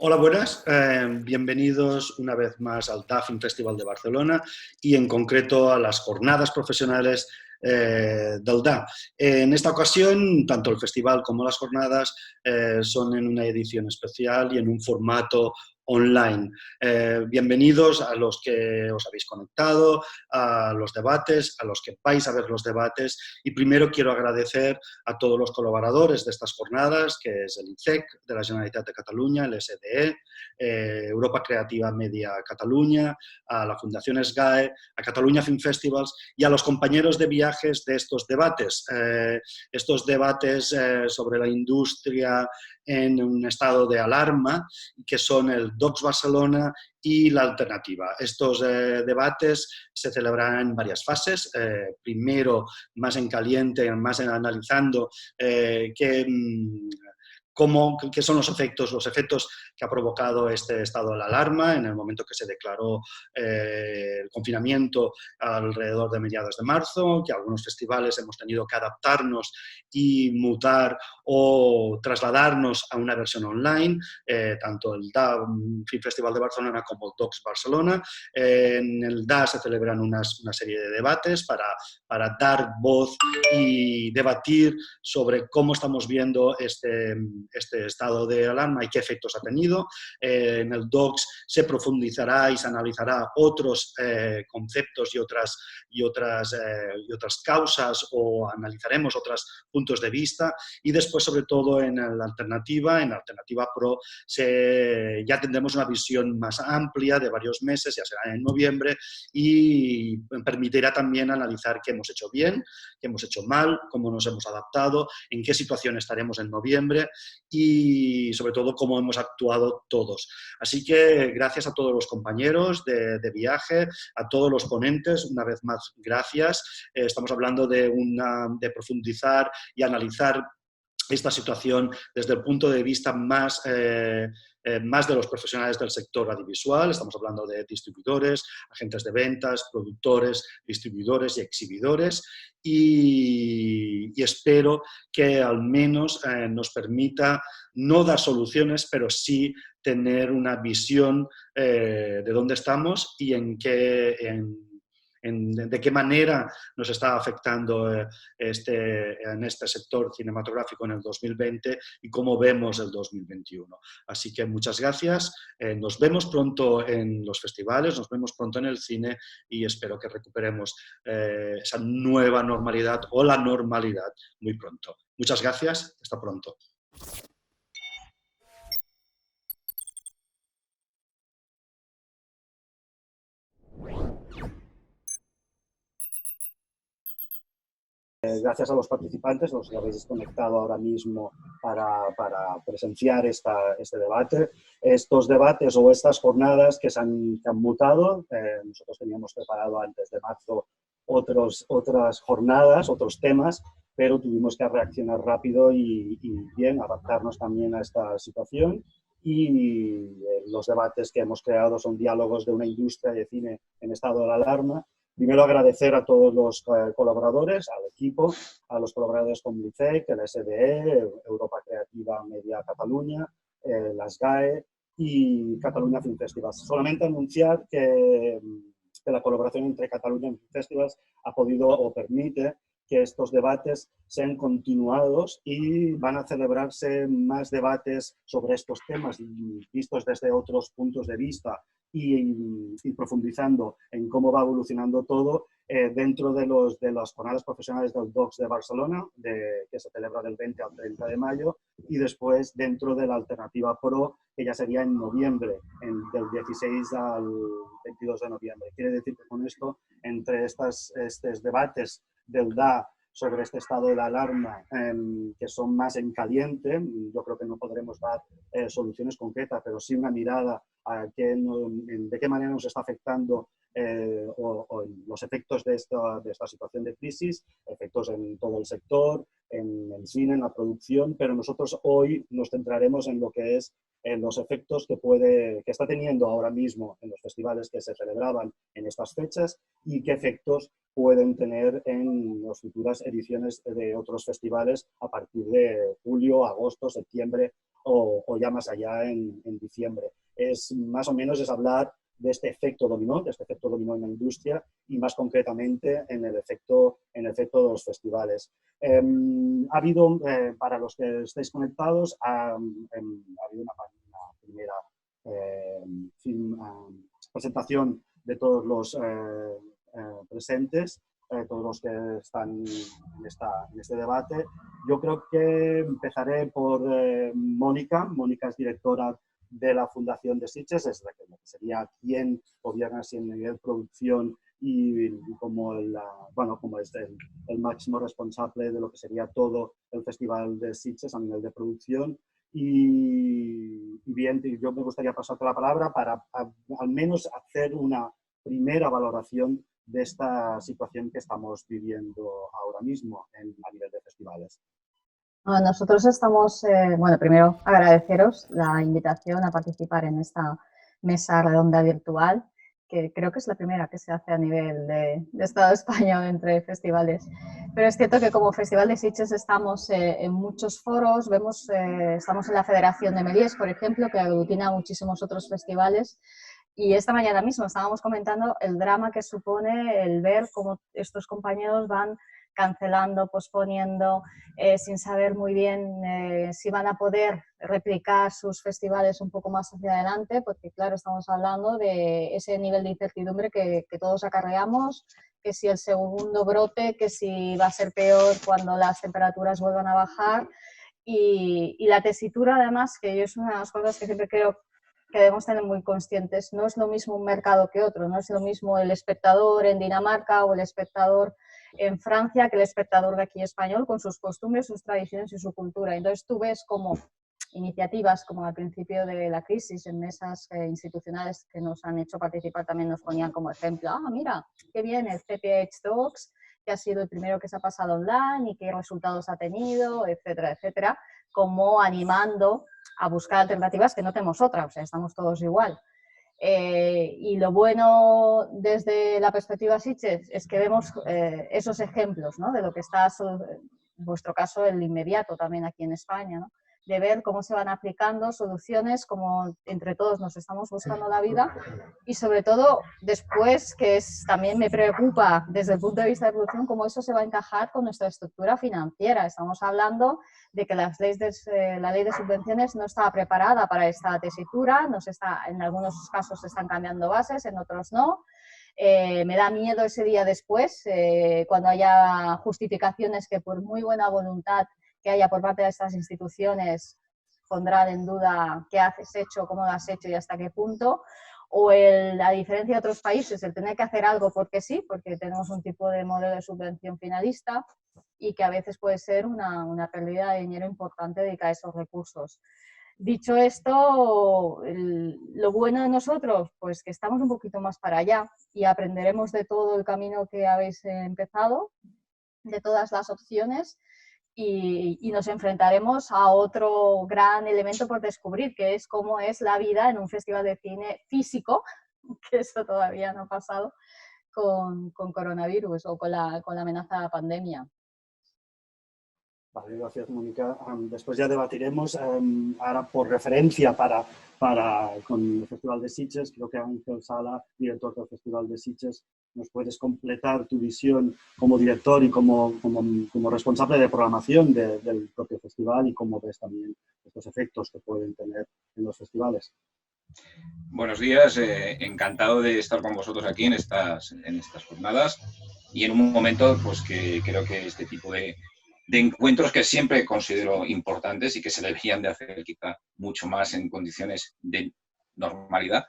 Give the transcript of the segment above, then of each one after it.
Hola, buenas. Bienvenidos una vez más al DA Film Festival de Barcelona y en concreto a las jornadas profesionales del DA. En esta ocasión, tanto el festival como las jornadas son en una edición especial y en un formato online. Bienvenidos a los que os habéis conectado, a los debates, a los que vais a ver los debates, y primero quiero agradecer a todos los colaboradores de estas jornadas, que es el ICEC de la Generalitat de Catalunya, el SDE, Europa Creativa Media Catalunya, a la Fundación SGAE, a Catalunya Film Festivals y a los compañeros de viajes de estos debates. Sobre la industria en un estado de alarma, que son el DOCS Barcelona y la Alternativa. Estos debates se celebrarán en varias fases. Primero, más en caliente, más analizando qué son los efectos que ha provocado este estado de alarma en el momento que se declaró el confinamiento alrededor de mediados de marzo, que algunos festivales hemos tenido que adaptarnos y mutar o trasladarnos a una versión online, tanto el DA Film Festival de Barcelona como el DOCS Barcelona. En el DA se celebran una serie de debates para dar voz y debatir sobre cómo estamos viendo este estado de alarma y qué efectos ha tenido. En el DOCS se profundizará y se analizará otros conceptos y otras causas, o analizaremos otros puntos de vista, y después, sobre todo, en la Alternativa Pro, ya tendremos una visión más amplia de varios meses, ya será en noviembre, y permitirá también analizar qué hemos hecho bien, qué hemos hecho mal, cómo nos hemos adaptado, en qué situación estaremos en noviembre y, sobre todo, cómo hemos actuado todos. Así que gracias a todos los compañeros de viaje, a todos los ponentes, una vez más, gracias. Estamos hablando de profundizar y analizar esta situación desde el punto de vista más de los profesionales del sector audiovisual. Estamos hablando de distribuidores, agentes de ventas, productores, distribuidores y exhibidores, y espero que al menos nos permita no dar soluciones, pero sí tener una visión de dónde estamos y de qué manera nos está afectando en este sector cinematográfico en el 2020 y cómo vemos el 2021. Así que muchas gracias, nos vemos pronto en los festivales, nos vemos pronto en el cine, y espero que recuperemos esa nueva normalidad o la normalidad muy pronto. Muchas gracias, hasta pronto. Gracias a los participantes, los que habéis desconectado ahora mismo para presenciar este debate. Estos debates o estas jornadas que han mutado, nosotros teníamos preparado antes de marzo otras jornadas, otros temas, pero tuvimos que reaccionar rápido y bien, adaptarnos también a esta situación. Y los debates que hemos creado son diálogos de una industria de cine en estado de alarma. Primero, agradecer a todos los colaboradores, al equipo, a los colaboradores como l'ICEC, el SDE, Europa Creativa Media Catalunya, la SGAE y Catalunya Film Festivals. Solamente anunciar que la colaboración entre Catalunya Film Festivals ha podido o permite que estos debates sean continuados y van a celebrarse más debates sobre estos temas vistos desde otros puntos de vista y profundizando en cómo va evolucionando todo dentro de las jornadas profesionales del DOCS de Barcelona, que se celebra del 20 al 30 de mayo, y después dentro de la Alternativa Pro, que ya sería en noviembre, del 16 al 22 de noviembre. Quiere decir que con esto, entre estos debates del DA sobre este estado de la alarma, que son más en caliente, yo creo que no podremos dar soluciones concretas, pero sí una mirada a de qué manera nos está afectando o los efectos de esta situación de crisis, efectos en todo el sector, en el cine, en la producción, pero nosotros hoy nos centraremos en lo que es en los efectos que está teniendo ahora mismo en los festivales que se celebraban en estas fechas y qué efectos pueden tener en las futuras ediciones de otros festivales a partir de julio, agosto, septiembre o ya más allá en diciembre. Es más o menos es hablar de este efecto dominó en la industria y más concretamente en el efecto de los festivales. Ha habido, para los que estáis conectados, ha habido una primera presentación de todos los presentes, todos los que están en este debate. Yo creo que empezaré por Mónica. Mónica es directora de la Fundación de Sitges, es la que sería quien gobierna así en nivel de producción y como, como es el máximo responsable de lo que sería todo el Festival de Sitges a nivel de producción. Y bien, yo me gustaría pasarte la palabra para al menos hacer una primera valoración de esta situación que estamos viviendo ahora mismo a nivel de festivales. Nosotros estamos, bueno, primero agradeceros la invitación a participar en esta mesa redonda virtual, que creo que es la primera que se hace a nivel de Estado español entre festivales. Pero es cierto que como Festival de Sitges estamos en muchos foros, estamos en la Federación de Melies, por ejemplo, que aglutina muchísimos otros festivales. Y esta mañana mismo estábamos comentando el drama que supone el ver cómo estos compañeros van cancelando, posponiendo, sin saber muy bien si van a poder replicar sus festivales un poco más hacia adelante, porque claro, estamos hablando de ese nivel de incertidumbre que todos acarreamos, que si el segundo brote, que si va a ser peor cuando las temperaturas vuelvan a bajar, y la tesitura además, que yo es una de las cosas que siempre creo que debemos tener muy conscientes, no es lo mismo un mercado que otro, no es lo mismo el espectador en Dinamarca o el espectador en Francia que el espectador de aquí español, con sus costumbres, sus tradiciones y su cultura. Entonces tú ves como iniciativas como al principio de la crisis en mesas institucionales que nos han hecho participar también nos ponían como ejemplo, mira, qué bien el CPH Talks, que ha sido el primero que se ha pasado online y qué resultados ha tenido, etcétera, etcétera, como animando a buscar alternativas que no tenemos otra, o sea, estamos todos igual. Y lo bueno desde la perspectiva Sitges es que vemos esos ejemplos, ¿no? De lo que está, en vuestro caso, el inmediato también aquí en España, ¿no? De ver cómo se van aplicando soluciones, como entre todos nos estamos buscando la vida y sobre todo después, también me preocupa desde el punto de vista de producción, cómo eso se va a encajar con nuestra estructura financiera. Estamos hablando de que la ley de subvenciones no estaba preparada para esta tesitura, en algunos casos se están cambiando bases, en otros no. Me da miedo ese día después, cuando haya justificaciones que por muy buena voluntad que haya por parte de estas instituciones pondrán en duda qué has hecho, cómo lo has hecho y hasta qué punto, o a diferencia de otros países, el tener que hacer algo porque sí, porque tenemos un tipo de modelo de subvención finalista y que a veces puede ser una pérdida de dinero importante dedicada a esos recursos. Dicho esto, lo bueno de nosotros, pues que estamos un poquito más para allá y aprenderemos de todo el camino que habéis empezado, de todas las opciones, y nos enfrentaremos a otro gran elemento por descubrir, que es cómo es la vida en un festival de cine físico, que eso todavía no ha pasado con coronavirus o con la amenaza de la pandemia. Vale, gracias, Mónica. Después ya debatiremos. Ahora, por referencia con el Festival de Sitges, creo que Ángel Sala, director del Festival de Sitges, nos puedes completar tu visión como director y como responsable de programación del propio festival y cómo ves también estos efectos que pueden tener en los festivales. Buenos días, encantado de estar con vosotros aquí en estas jornadas y en un momento pues que creo que este tipo de encuentros que siempre considero importantes y que se deberían de hacer quizá mucho más en condiciones de normalidad,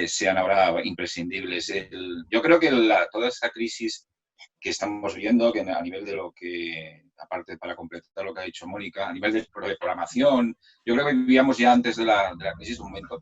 sean ahora imprescindibles. Yo creo que toda esta crisis que estamos viendo, que a nivel de lo que, aparte para completar lo que ha dicho Mónica, a nivel de programación, yo creo que vivíamos ya antes de la crisis un momento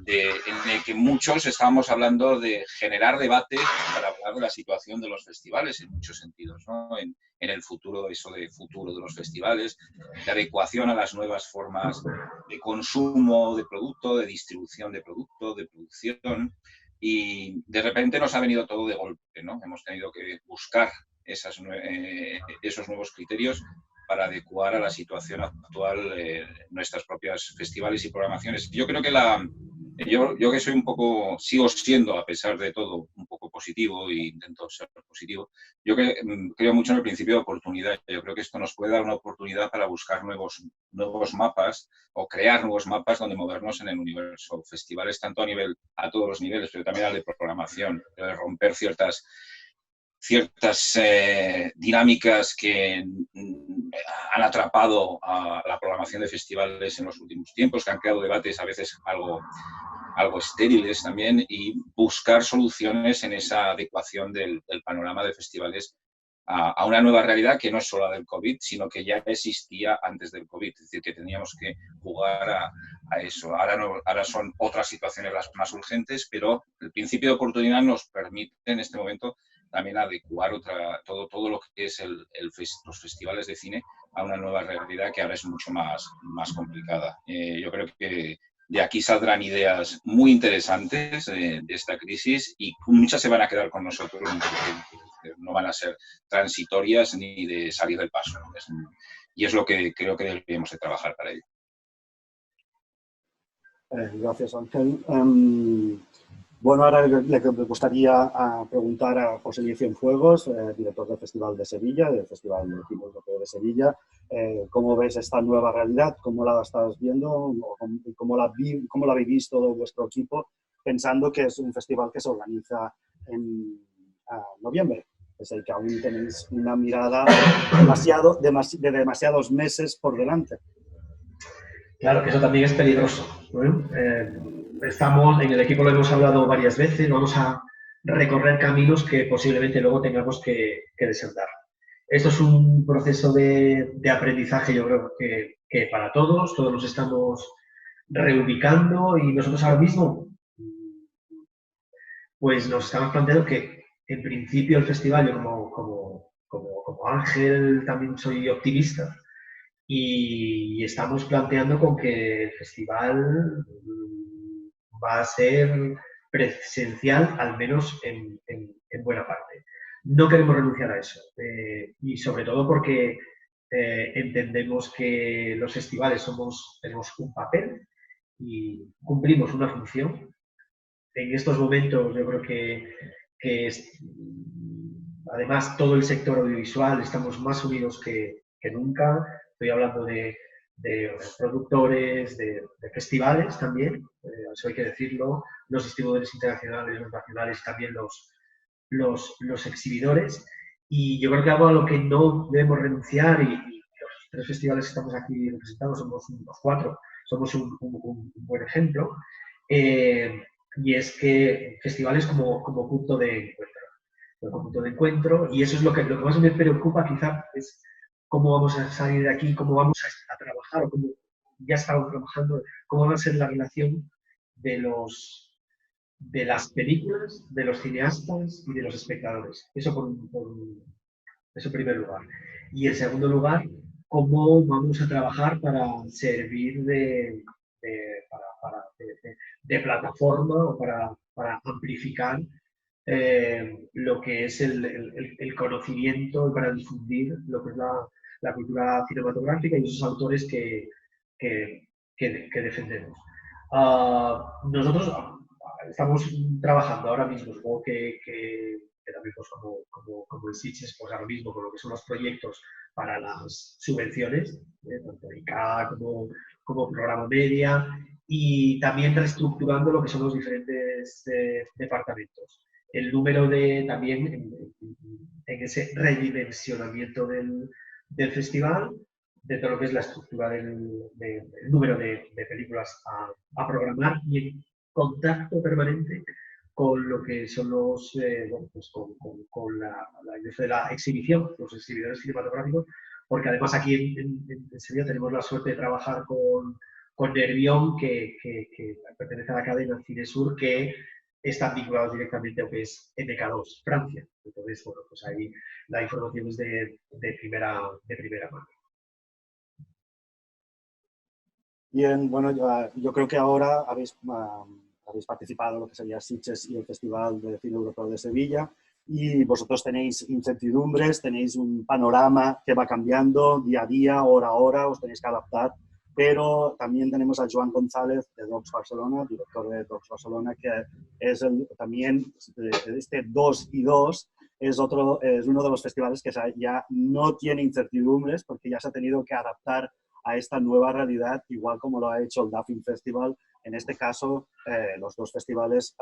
en el que muchos estábamos hablando de generar debate para hablar de la situación de los festivales en muchos sentidos, ¿no? En el futuro, futuro de los festivales, de adecuación a las nuevas formas de consumo de producto, de distribución de producto, de producción, y de repente nos ha venido todo de golpe, ¿no? Hemos tenido que buscar esos nuevos criterios para adecuar a la situación actual nuestras propias festivales y programaciones. Yo creo que yo que soy un poco, sigo siendo, a pesar de todo, un poco positivo e intento ser positivo, yo creo mucho en el principio de oportunidad. Yo creo que esto nos puede dar una oportunidad para buscar nuevos mapas o crear nuevos mapas donde movernos en el universo. Festivales tanto a todos los niveles, pero también al de programación, de romper ciertas dinámicas que han atrapado a la programación de festivales en los últimos tiempos, que han creado debates a veces algo estériles también, y buscar soluciones en esa adecuación del panorama de festivales a una nueva realidad que no es solo la del COVID, sino que ya existía antes del COVID. Es decir, que teníamos que jugar a eso. Ahora son otras situaciones las más urgentes, pero el principio de oportunidad nos permite en este momento también adecuar todo lo que es los festivales de cine a una nueva realidad que ahora es mucho más complicada. Yo creo que de aquí saldrán ideas muy interesantes de esta crisis y muchas se van a quedar con nosotros, no van a ser transitorias ni de salir del paso. Y es lo que creo que deberíamos de trabajar para ello. Gracias, Ángel. Bueno, ahora me gustaría preguntar a José Luis Cienfuegos, director del Festival de Sevilla, del Festival de Cine Europeo de Sevilla. ¿Cómo ves esta nueva realidad? ¿Cómo la estás viendo? ¿Cómo la habéis visto vuestro equipo? Pensando que es un festival que se organiza en noviembre. Es el que aún tenéis una mirada de demasiados meses por delante. Claro, que eso también es peligroso, ¿no? Estamos, en el equipo lo hemos hablado varias veces, vamos a recorrer caminos que posiblemente luego tengamos que desandar. Esto es un proceso de aprendizaje, yo creo que para todos nos estamos reubicando y nosotros ahora mismo pues nos estamos planteando que en principio el festival, yo como Ángel también soy optimista, y estamos planteando con que el festival va a ser presencial, al menos en buena parte. No queremos renunciar a eso, y sobre todo porque entendemos que los festivales tenemos un papel y cumplimos una función. En estos momentos yo creo que además todo el sector audiovisual estamos más unidos que nunca. Estoy hablando de productores, de festivales también, eso hay que decirlo, los distribuidores internacionales, los nacionales, también los exhibidores. Y yo creo que algo a lo que no debemos renunciar, y los 3 festivales que estamos aquí representados somos los 4, somos un buen ejemplo, y es que festivales como punto de encuentro, y eso es lo que más me preocupa quizá, es cómo vamos a salir de aquí, cómo vamos a trabajar, o cómo ya estamos trabajando, cómo va a ser la relación de las películas, de los cineastas y de los espectadores. Eso en primer lugar. Y en segundo lugar, cómo vamos a trabajar para servir de plataforma o para amplificar lo que es el conocimiento y para difundir lo que es la cultura cinematográfica y esos autores que defendemos. Nosotros estamos trabajando ahora mismo, supongo que también pues, como en Sitges, pues ahora mismo con lo que son los proyectos para las subvenciones, tanto ICA como programa media, y también reestructurando lo que son los diferentes departamentos. El número también en ese redimensionamiento del festival, de todo lo que es la estructura del número de películas a programar y en contacto permanente con lo que son con la industria de la exhibición, los exhibidores cinematográficos, porque además aquí en Sevilla tenemos la suerte de trabajar con Nervión, que pertenece a la cadena Cinesur, que están vinculados directamente a lo que es MK2, Francia. Entonces, bueno, pues ahí la información es de primera mano. Bien, bueno, yo creo que ahora habéis participado en lo que sería Sitges y el Festival de Cine Europeo de Sevilla, y vosotros tenéis incertidumbres, tenéis un panorama que va cambiando día a día, hora a hora, os tenéis que adaptar, pero también tenemos a Joan González de Docs Barcelona, director de Docs Barcelona, que es también este 2 y 2, es uno de los festivales que ya no tiene incertidumbres porque ya se ha tenido que adaptar a esta nueva realidad, igual como lo ha hecho el Duffin Festival. En este caso, los dos festivales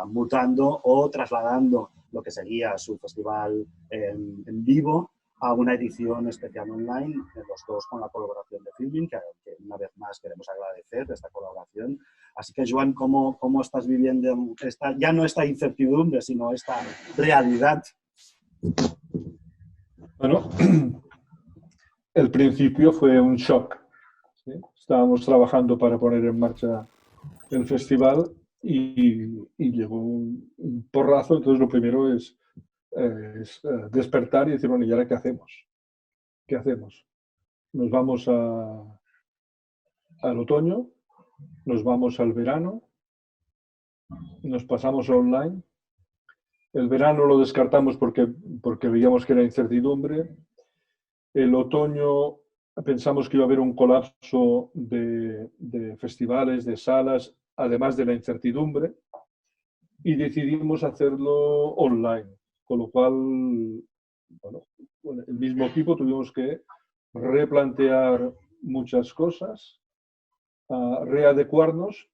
mutando o trasladando lo que sería su festival en vivo a una edición especial online, los dos con la colaboración de Filmin, que una vez más queremos agradecer esta colaboración. Así que, Joan, ¿cómo estás viviendo ya no esta incertidumbre, sino esta realidad? Bueno, el principio fue un shock, ¿sí? Estábamos trabajando para poner en marcha el festival y llegó un porrazo. Entonces, lo primero es despertar y decir, bueno, ¿y ahora qué hacemos? ¿Qué hacemos? Nos vamos al otoño, nos vamos al verano, nos pasamos a online. El verano lo descartamos porque veíamos que era incertidumbre. El otoño pensamos que iba a haber un colapso de festivales, de salas, además de la incertidumbre, y decidimos hacerlo online, con lo cual, bueno, el mismo equipo tuvimos que replantear muchas cosas, readecuarnos,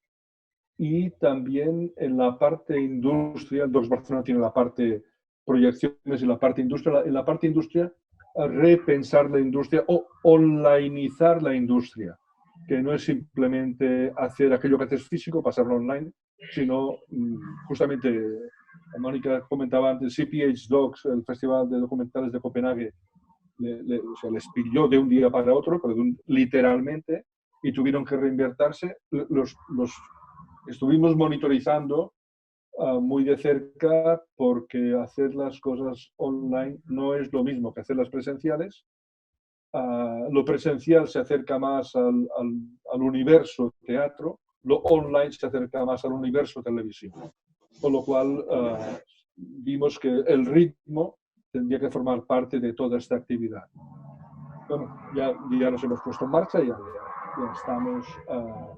y también en la parte industria, Docs Barcelona tiene la parte proyecciones y la parte industria, en la parte industria repensar la industria o onlineizar la industria, que no es simplemente hacer aquello que haces físico, pasarlo online, sino justamente, Mónica comentaba antes, CPH Docs, el Festival de Documentales de Copenhague, o sea, les pilló de un día para otro, pero literalmente, y tuvieron que reinvertirse. Estuvimos monitorizando muy de cerca, porque hacer las cosas online no es lo mismo que hacerlas presenciales. Lo presencial se acerca más al universo teatro, lo online se acerca más al universo televisivo. Con lo cual vimos que el ritmo tendría que formar parte de toda esta actividad. Bueno, ya nos hemos puesto en marcha, ya estamos a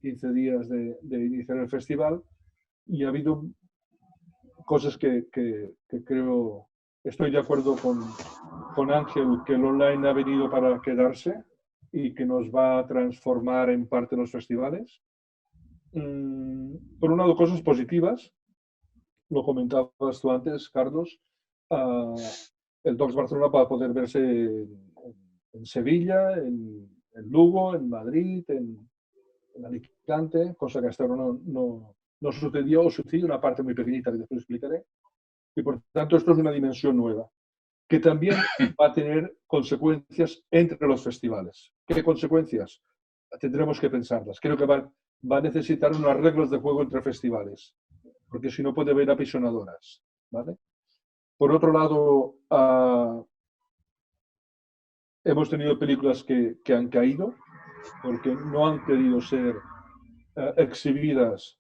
15 días de iniciar el festival, y ha habido cosas que creo, estoy de acuerdo con Ángel, que el online ha venido para quedarse y que nos va a transformar en parte los festivales. Por un lado, cosas positivas, lo comentabas tú antes, Carlos, el Docs Barcelona va a poder verse en Sevilla, en Lugo, en Madrid, en Alicante, cosa que hasta ahora no sucedió, o sucedió una parte muy pequeñita que después explicaré. Y por tanto, esto es una dimensión nueva, que también va a tener consecuencias entre los festivales. ¿Qué consecuencias? Tendremos que pensarlas. Creo que va a necesitar unas reglas de juego entre festivales, porque si no puede haber apisonadoras, ¿vale? Por otro lado, hemos tenido películas que han caído porque no han querido ser exhibidas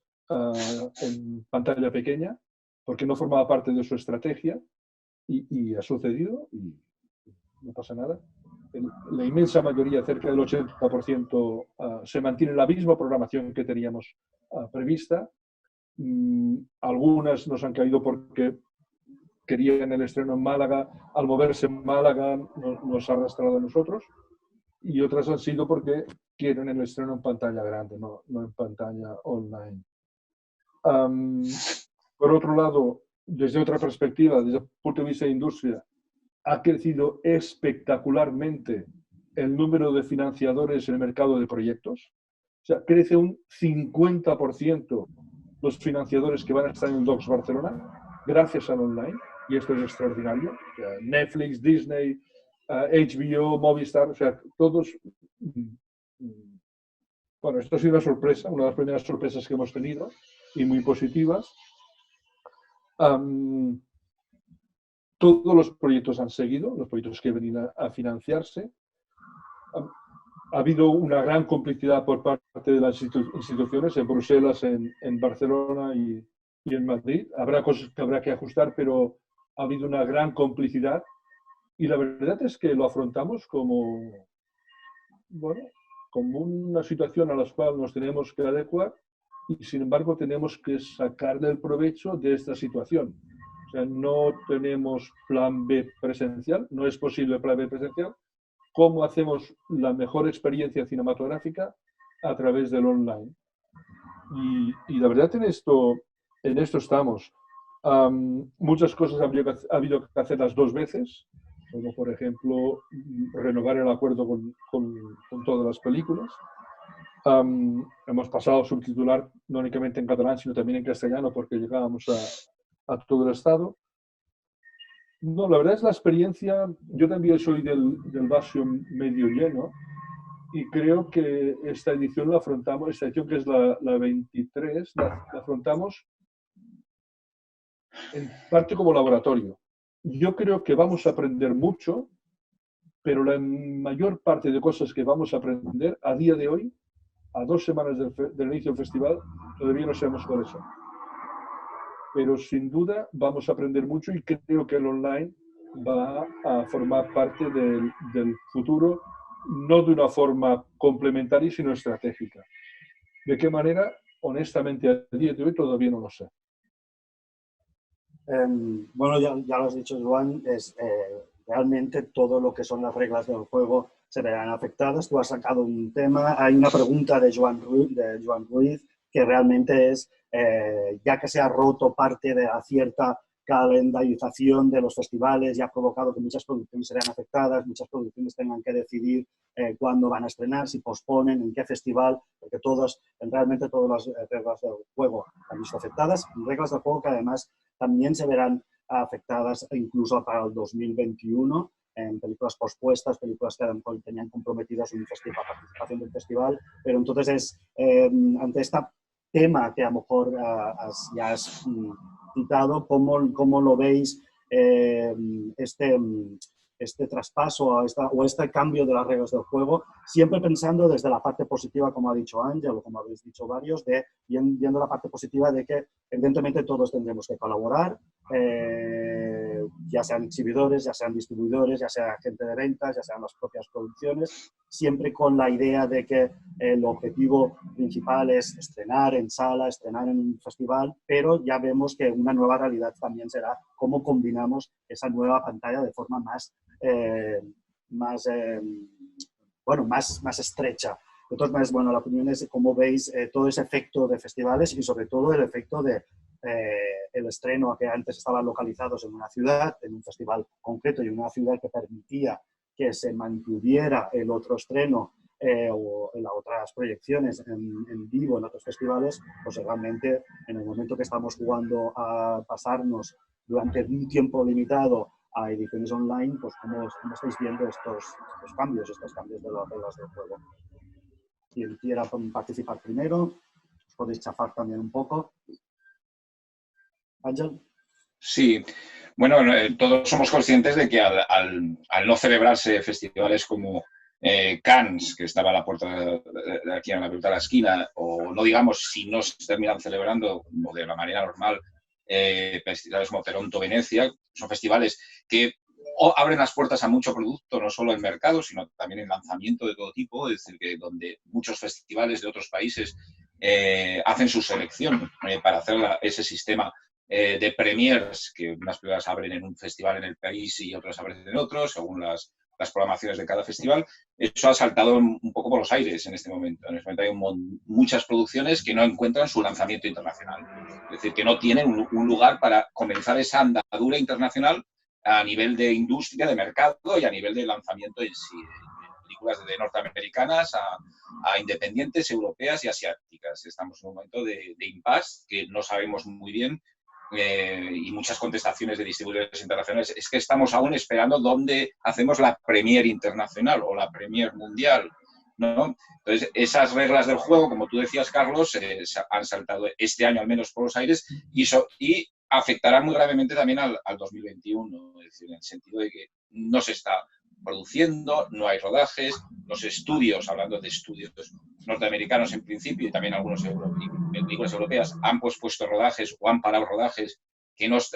en pantalla pequeña, porque no formaba parte de su estrategia, y ha sucedido y no pasa nada. La inmensa mayoría, cerca del 80%, se mantiene la misma programación que teníamos prevista. Algunas nos han caído porque querían el estreno en Málaga, al moverse en Málaga nos ha arrastrado a nosotros, y otras han sido porque quieren el estreno en pantalla grande, no en pantalla online. Por otro lado, desde otra perspectiva, desde el punto de vista de industria, ha crecido espectacularmente el número de financiadores en el mercado de proyectos. O sea, crece un 50% los financiadores que van a estar en el Docs Barcelona gracias al online, y esto es extraordinario. O sea, Netflix, Disney, HBO, Movistar, o sea, todos. Bueno, esto ha sido una sorpresa, una de las primeras sorpresas que hemos tenido, y muy positivas. Todos los proyectos han seguido, los proyectos que venían a financiarse. Ha habido una gran complicidad por parte de las instituciones en Bruselas, en Barcelona y en Madrid. Habrá cosas que habrá que ajustar, pero ha habido una gran complicidad. Y la verdad es que lo afrontamos como, bueno, como una situación a la cual nos tenemos que adecuar y, sin embargo, tenemos que sacarle el provecho de esta situación. O sea, no tenemos plan B presencial, no es posible plan B presencial. ¿Cómo hacemos la mejor experiencia cinematográfica? A través del online. Y la verdad en esto estamos. Muchas cosas ha habido que hacerlas 2 veces, como por ejemplo renovar el acuerdo con todas las películas. Hemos pasado a subtitular no únicamente en catalán, sino también en castellano, porque llegábamos a todo el estado. No, la verdad es la experiencia. Yo también soy del vaso medio lleno y creo que esta edición la afrontamos, esta edición que es la 23, la afrontamos en parte como laboratorio. Yo creo que vamos a aprender mucho, pero la mayor parte de cosas que vamos a aprender a día de hoy, a 2 semanas del inicio del festival, todavía no sabemos cuáles son. Pero sin duda vamos a aprender mucho y creo que el online va a formar parte del futuro, no de una forma complementaria, sino estratégica. ¿De qué manera? Honestamente, a día de hoy todavía no lo sé. Bueno, ya lo has dicho, Joan, realmente todo lo que son las reglas del juego se verán afectadas. Tú has sacado un tema, hay una pregunta de Joan Ruiz que realmente es, ya que se ha roto parte de la cierta calendarización de los festivales y ha provocado que muchas producciones se vean afectadas, muchas producciones tengan que decidir cuándo van a estrenar, si posponen, en qué festival, porque realmente todas las reglas del juego han visto afectadas, reglas del juego que además también se verán afectadas incluso para el 2021 en películas pospuestas, películas que a lo mejor tenían comprometidas una participación del festival, pero entonces ante este tema que a lo mejor ya has citado, ¿cómo lo veis este traspaso o este cambio de las reglas del juego, siempre pensando desde la parte positiva, como ha dicho Ángel, o como habéis dicho varios, viendo la parte positiva de que evidentemente todos tendremos que colaborar, ya sean exhibidores, ya sean distribuidores, ya sea gente de ventas, ya sean las propias producciones, siempre con la idea de que el objetivo principal es estrenar en sala, estrenar en un festival, pero ya vemos que una nueva realidad también será cómo combinamos esa nueva pantalla de forma más estrecha. Entonces, bueno, la opinión es cómo veis todo ese efecto de festivales y sobre todo el efecto de el estreno, que antes estaban localizados en una ciudad, en un festival concreto y en una ciudad que permitía que se mantuviera el otro estreno o en las otras proyecciones en vivo en otros festivales, pues realmente en el momento que estamos jugando a pasarnos durante un tiempo limitado a ediciones online, pues ¿cómo estáis viendo estos cambios de las reglas del juego? Quien quiera participar primero, os podéis chafar también un poco. Ángel. Sí, bueno, todos somos conscientes de que al no celebrarse festivales como Cannes, que estaba a la puerta de aquí, a la puerta de la esquina, o no digamos si no se terminan celebrando de la manera normal, festivales como Toronto, Venecia, son festivales que abren las puertas a mucho producto, no solo en mercado, sino también en lanzamiento de todo tipo, es decir, que donde muchos festivales de otros países hacen su selección para hacer ese sistema de premiers, que unas películas abren en un festival en el país y otras abren en otro, según las programaciones de cada festival. Eso ha saltado un poco por los aires en este momento. En este momento hay muchas producciones que no encuentran su lanzamiento internacional. Es decir, que no tienen un lugar para comenzar esa andadura internacional a nivel de industria, de mercado y a nivel de lanzamiento en sí. Películas de norteamericanas a independientes, europeas y asiáticas. Estamos en un momento de impasse que no sabemos muy bien y muchas contestaciones de distribuidores internacionales. Es que estamos aún esperando dónde hacemos la premier internacional o la premier mundial, ¿no? Entonces, esas reglas del juego, como tú decías, Carlos, han saltado este año al menos por los aires y afectarán muy gravemente también al 2021. Es decir, en el sentido de que no se está produciendo, no hay rodajes, los estudios, hablando de estudios norteamericanos en principio y también algunos películas europeas, han pospuesto rodajes o han parado rodajes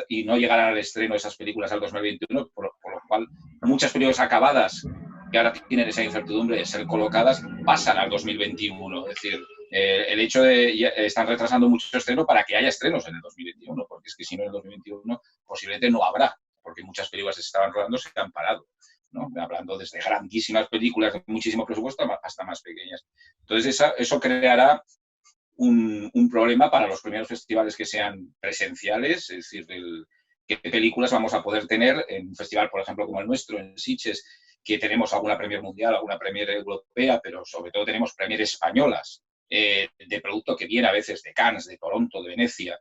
y no llegarán al estreno de esas películas al 2021, por lo cual muchas películas acabadas que ahora tienen esa incertidumbre de ser colocadas pasan al 2021. Es decir, el hecho de están retrasando mucho estreno para que haya estrenos en el 2021, porque es que si no en el 2021 posiblemente no habrá, porque muchas películas que se estaban rodando se han parado, ¿no? Hablando desde grandísimas películas de muchísimo presupuesto hasta más pequeñas. Entonces eso creará un problema para los primeros festivales que sean presenciales, es decir, qué películas vamos a poder tener en un festival, por ejemplo, como el nuestro, en Sitges, que tenemos alguna premier mundial, alguna premier europea, pero sobre todo tenemos premier españolas, de producto que viene a veces de Cannes, de Toronto, de Venecia.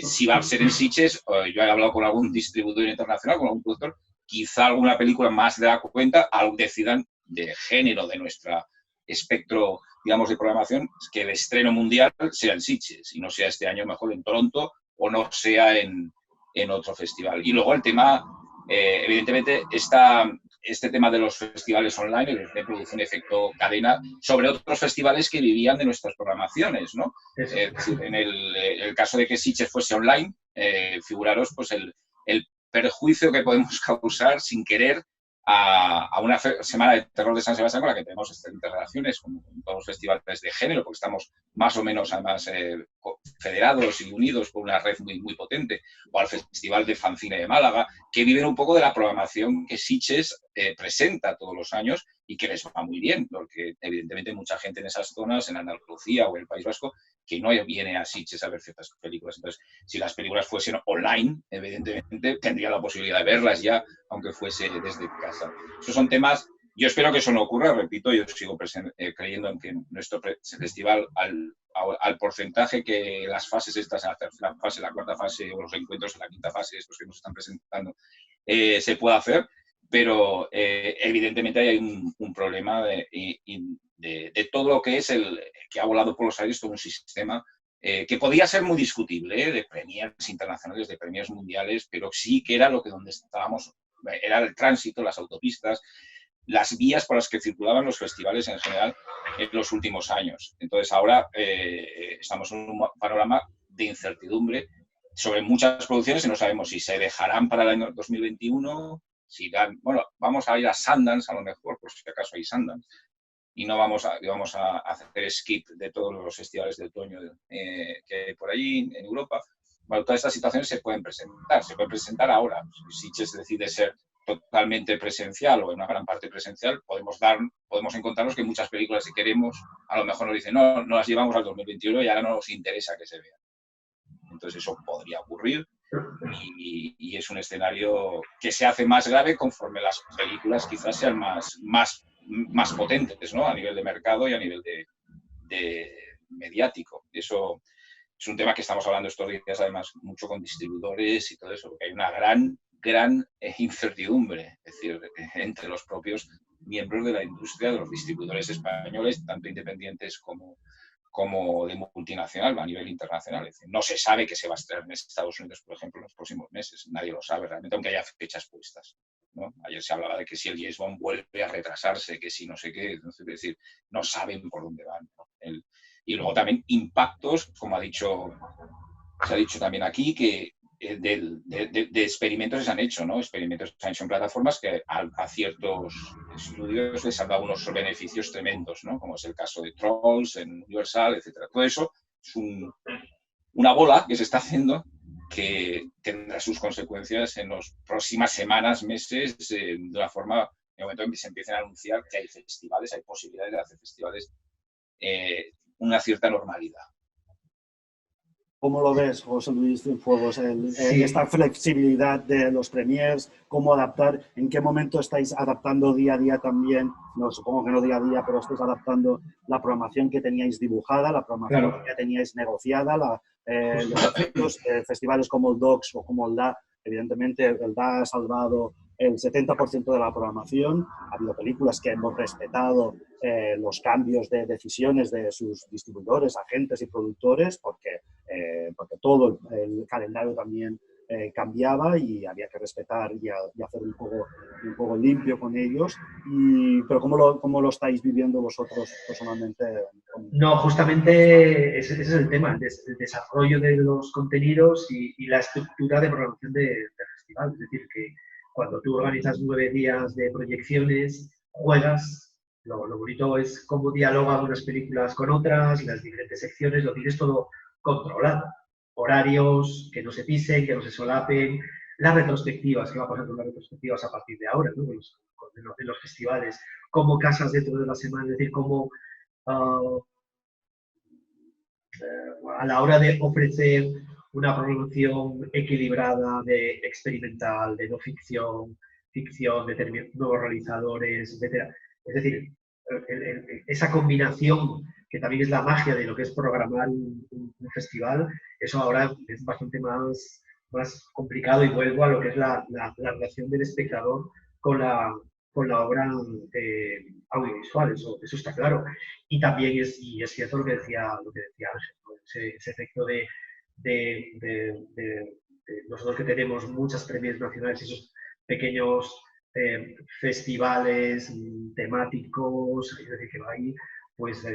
Si va a ser en Sitges, yo he hablado con algún distribuidor internacional, con algún productor, quizá alguna película más de la cuenta decidan de género de nuestra espectro, digamos, de programación, que el estreno mundial sea en Sitges y no sea este año mejor en Toronto o no sea en otro festival. Y luego el tema, evidentemente, este tema de los festivales online, de producción de efecto cadena, sobre otros festivales que vivían de nuestras programaciones, ¿no? En el caso de que Sitges fuese online, figuraros pues el perjuicio que podemos causar sin querer a una semana de terror de San Sebastián con la que tenemos excelentes relaciones con todos los festivales de género, porque estamos más o menos además federados y unidos por una red muy, muy potente, o al Festival de Fanzine de Málaga, que viven un poco de la programación que Sitges presenta todos los años y que les va muy bien, porque evidentemente hay mucha gente en esas zonas, en Andalucía o en el País Vasco, que no viene a Sitges a ver ciertas películas. Entonces, si las películas fuesen online, evidentemente tendría la posibilidad de verlas ya, aunque fuese desde casa. Esos son temas, yo espero que eso no ocurra, repito, yo sigo creyendo en que nuestro festival, al porcentaje que las fases estas, la tercera fase, la cuarta fase o los encuentros en la quinta fase, estos que nos están presentando, se puede hacer, pero evidentemente hay un problema de todo lo que es que ha volado por los aires todo un sistema que podía ser muy discutible, de premiers internacionales, de premiers mundiales, pero sí que era donde estábamos, era el tránsito, las autopistas, las vías por las que circulaban los festivales en general en los últimos años. Entonces ahora estamos en un panorama de incertidumbre sobre muchas producciones y no sabemos si se dejarán para el año 2021, si bueno, vamos a ir a Sundance a lo mejor, por si acaso hay Sundance, y no vamos a hacer skip de todos los festivales de otoño que hay por allí en Europa. Bueno, todas estas situaciones se pueden presentar ahora. Si Sitges decide ser totalmente presencial o en una gran parte presencial, podemos encontrarnos que muchas películas que queremos, a lo mejor nos dicen, no las llevamos al 2021 y ahora no nos interesa que se vean. Entonces eso podría ocurrir y es un escenario que se hace más grave conforme las películas quizás sean más potentes, ¿no? A nivel de mercado y a nivel de mediático. Eso es un tema que estamos hablando estos días, además, mucho con distribuidores y todo eso, porque hay una gran incertidumbre, es decir, entre los propios miembros de la industria, de los distribuidores españoles, tanto independientes como de multinacional a nivel internacional. Es decir, no se sabe qué se va a estrenar en Estados Unidos, por ejemplo, en los próximos meses. Nadie lo sabe realmente, aunque haya fechas puestas, ¿no? Ayer se hablaba de que si el James Bond vuelve a retrasarse, que si no sé qué, es decir, no saben por dónde van, ¿no? Y luego también impactos, como se ha dicho también aquí, que de experimentos que se han hecho, ¿no? Experimentos que se han hecho en plataformas que a ciertos estudios les han dado unos beneficios tremendos, ¿no? Como es el caso de Trolls, en Universal, etcétera. Todo eso es una bola que se está haciendo que tendrá sus consecuencias en las próximas semanas, meses, de una forma, en el momento en que se empiecen a anunciar que hay festivales, hay posibilidades de hacer festivales, una cierta normalidad. ¿Cómo lo ves, José Luis Cienfuegos, Sí. esta flexibilidad de los premiers? ¿Cómo adaptar? ¿En qué momento estáis adaptando día a día también? No, supongo que no día a día, pero estáis adaptando la programación que teníais dibujada, la programación Claro. que teníais negociada, los efectos, festivales como el DOCS o como el DA. Evidentemente, el DA ha salvado el 70% de la programación. Ha habido películas que hemos respetado los cambios de decisiones de sus distribuidores, agentes y productores, porque todo el calendario también cambiaba y había que respetar y hacer un poco limpio con ellos. Pero ¿cómo lo estáis viviendo vosotros personalmente? No, justamente ese es el tema, el desarrollo de los contenidos y la estructura de programación del festival. Es decir, que cuando tú organizas 9 días de proyecciones, juegas, lo bonito es cómo dialogan unas películas con otras, las diferentes secciones, lo tienes todo controlado. Horarios, que no se pisen, que no se solapen, las retrospectivas, qué va a pasar con las retrospectivas a partir de ahora, ¿no? En los festivales, cómo casas dentro de la semana, es decir, cómo a la hora de ofrecer una programación equilibrada de experimental, de no ficción, ficción, de nuevos realizadores, etc. Es decir, esa combinación, que también es la magia de lo que es programar un festival, eso ahora es bastante más complicado y vuelvo a lo que es la relación del espectador con la obra audiovisual, eso está claro. Y también es cierto lo que decía Ángel, ¿no? Ese efecto de nosotros que tenemos muchas premios nacionales, esos pequeños festivales temáticos, es decir, que va ahí, pues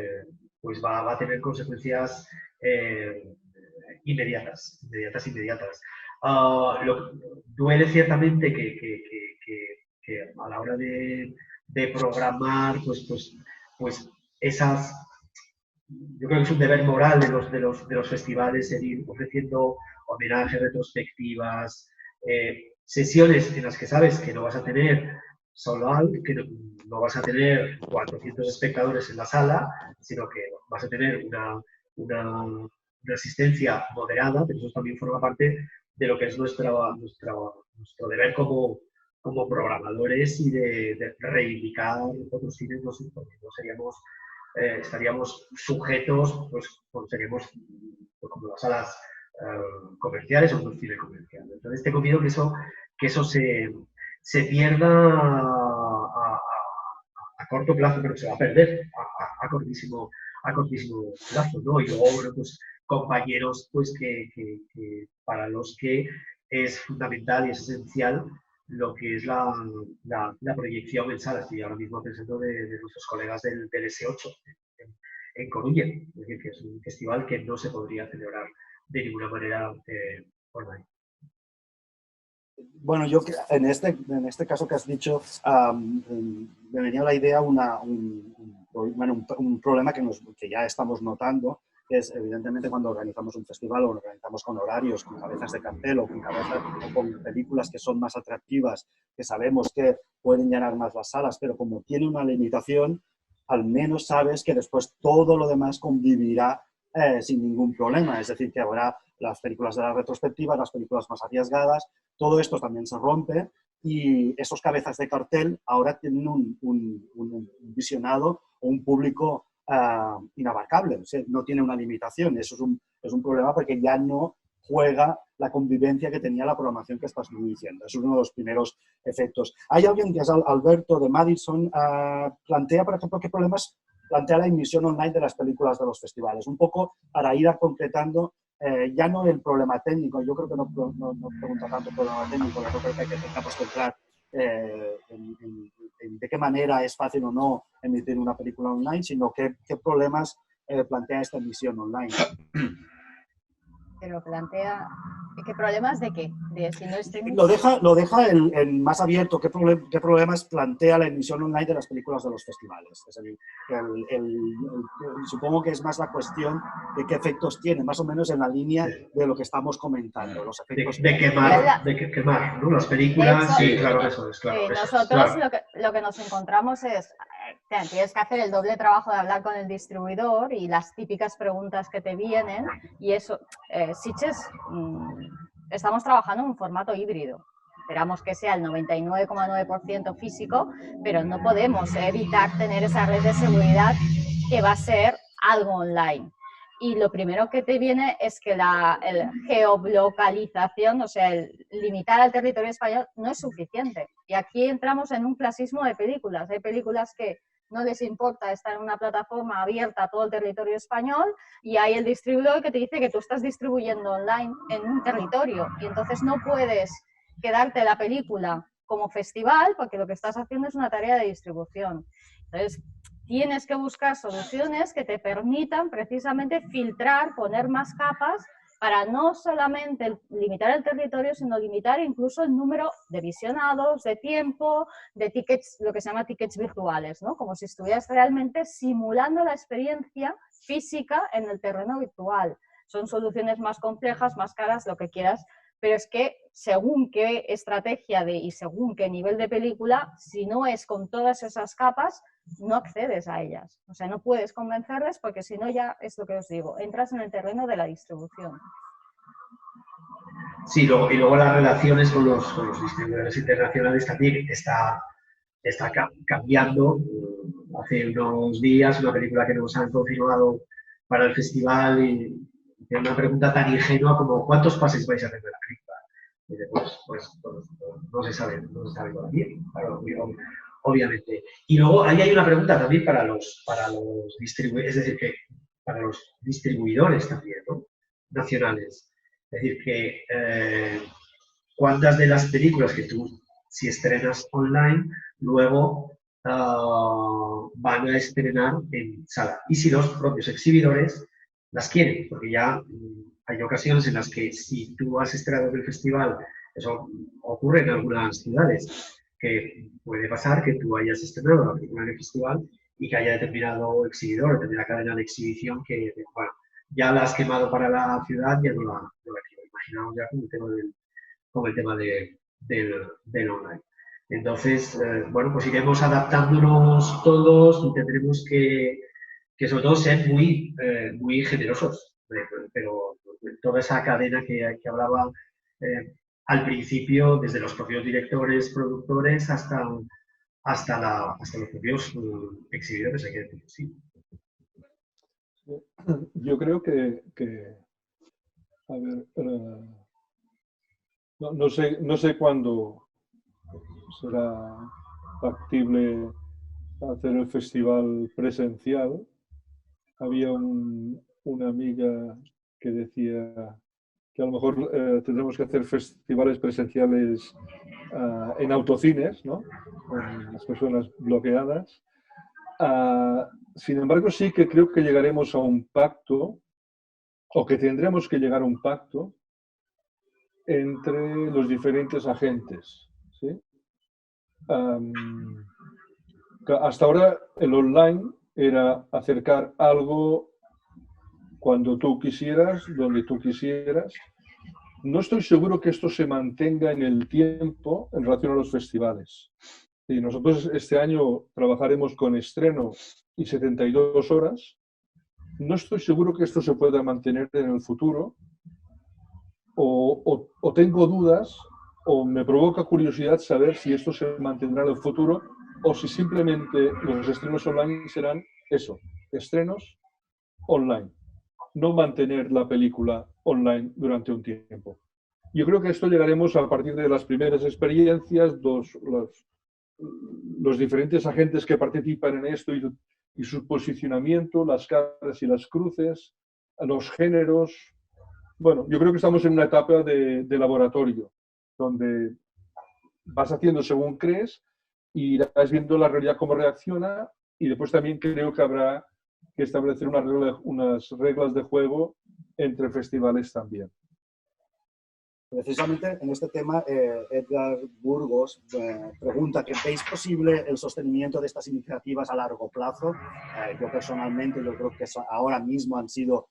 va a tener consecuencias inmediatas. Duele ciertamente que a la hora de programar, pues esas, yo creo que es un deber moral de los festivales seguir ofreciendo homenajes, retrospectivas, sesiones en las que sabes que no vas a tener solo que no vas a tener 400 espectadores en la sala, sino que vas a tener una asistencia moderada, pero eso también forma parte de lo que es nuestro deber como programadores y de reivindicar otros cines, no seríamos, estaríamos sujetos, pues seríamos pues, como las salas comerciales o un cine comercial. Entonces tengo miedo que eso se pierda a corto plazo, pero se va a perder a cortísimo plazo, ¿no? Y luego, bueno, pues compañeros pues que para los que es fundamental y es esencial lo que es la proyección en salas. Estoy ahora mismo pensando de nuestros colegas del S8 en Coruña, es decir, que es un festival que no se podría celebrar de ninguna manera online. Bueno, yo en este caso que has dicho, me venía a la idea un problema que ya estamos notando, que es evidentemente cuando organizamos un festival o lo organizamos con horarios, con cabezas de cartel o con películas que son más atractivas, que sabemos que pueden llenar más las salas, pero como tiene una limitación, al menos sabes que después todo lo demás convivirá sin ningún problema. Es decir, que habrá las películas de la retrospectiva, las películas más arriesgadas, todo esto también se rompe y esos cabezas de cartel ahora tienen un visionado o un público inabarcable, o sea, no tiene una limitación. Eso es un problema porque ya no juega la convivencia que tenía la programación que estás diciendo. Es uno de los primeros efectos. Hay alguien que es Alberto de Madison, plantea, por ejemplo, qué problemas plantea la emisión online de las películas de los festivales. Un poco para ir concretando, ya no el problema técnico, yo creo que no pregunta tanto el problema técnico, yo creo que tengamos que entrar en de qué manera es fácil o no emitir una película online, sino qué problemas plantea esta emisión online. Pero plantea... ¿Qué problemas de qué? De si no streaming. Lo deja el más abierto. ¿Qué problemas plantea la emisión online de las películas de los festivales? Es decir, supongo que es más la cuestión de qué efectos tiene, más o menos en la línea de lo que estamos comentando. Los efectos de quemar, ¿no? Las películas, hecho, sí, claro, eso es. Claro, nosotros claro. Lo que nos encontramos es... Tienes que hacer el doble trabajo de hablar con el distribuidor y las típicas preguntas que te vienen y eso, Sitges, estamos trabajando en un formato híbrido. Esperamos que sea el 99,9% físico, pero no podemos evitar tener esa red de seguridad que va a ser algo online. Y lo primero que te viene es que la geolocalización, o sea, el limitar al territorio español no es suficiente. Y aquí entramos en un clasismo de películas. Hay películas que no les importa estar en una plataforma abierta a todo el territorio español, y hay el distribuidor que te dice que tú estás distribuyendo online en un territorio y entonces no puedes quedarte la película como festival porque lo que estás haciendo es una tarea de distribución. Entonces, tienes que buscar soluciones que te permitan precisamente filtrar, poner más capas para no solamente limitar el territorio, sino limitar incluso el número de visionados, de tiempo, de tickets, lo que se llama tickets virtuales, ¿no? Como si estuvieras realmente simulando la experiencia física en el terreno virtual. Son soluciones más complejas, más caras, lo que quieras, pero es que según qué estrategia y según qué nivel de película, si no es con todas esas capas, no accedes a ellas. O sea, no puedes convencerles porque si no ya es lo que os digo, entras en el terreno de la distribución. Sí, y luego las relaciones con los distribuidores internacionales también está cambiando. Hace unos días, una película que nos han confirmado para el festival y tiene una pregunta tan ingenua como ¿cuántos pases vais a hacer de la película? Y pues no se sabe todavía, claro, obviamente. Y luego ahí hay una pregunta también para los distribuidores, es decir, que para los distribuidores también, ¿no? Nacionales. Es decir, que cuántas de las películas que tú, si estrenas online, luego van a estrenar en sala. Y si los propios exhibidores las quieren, porque ya hay ocasiones en las que si tú has estrenado en el festival, eso ocurre en algunas ciudades, que puede pasar que tú hayas estrenado la película en el festival y que haya determinado exhibidor, determinada cadena de exhibición que, bueno, ya la has quemado para la ciudad, ya no la quiero. Imaginamos ya con el tema del online. Entonces, bueno, pues iremos adaptándonos todos y tendremos que sobre todo ser muy generosos, pero toda esa cadena que hablaba al principio, desde los propios directores, productores, hasta los propios exhibidores, hay que decir, sí. Yo creo que a ver, no sé cuándo será factible hacer el festival presencial. Había una amiga que decía que a lo mejor tendremos que hacer festivales presenciales en autocines, ¿no? Con las personas bloqueadas. Sin embargo, sí que creo que llegaremos a un pacto, o que tendremos que llegar a un pacto entre los diferentes agentes, ¿sí? Hasta ahora el online era acercar algo cuando tú quisieras, donde tú quisieras. No estoy seguro que esto se mantenga en el tiempo en relación a los festivales. Y nosotros este año trabajaremos con estreno y 72 horas. No estoy seguro que esto se pueda mantener en el futuro. O tengo dudas, o me provoca curiosidad saber si esto se mantendrá en el futuro o si simplemente los estrenos online serán eso, estrenos online. No mantener la película online durante un tiempo. Yo creo que esto llegaremos a partir de las primeras experiencias, los diferentes agentes que participan en esto y su posicionamiento, las caras y las cruces, los géneros. Bueno, yo creo que estamos en una etapa de laboratorio, donde vas haciendo según crees y irás viendo la realidad cómo reacciona, y después también creo que habrá que establecer unas reglas de juego entre festivales también. Precisamente en este tema, Edgar Burgos pregunta que ¿veis posible el sostenimiento de estas iniciativas a largo plazo? Yo personalmente, yo creo que ahora mismo han sido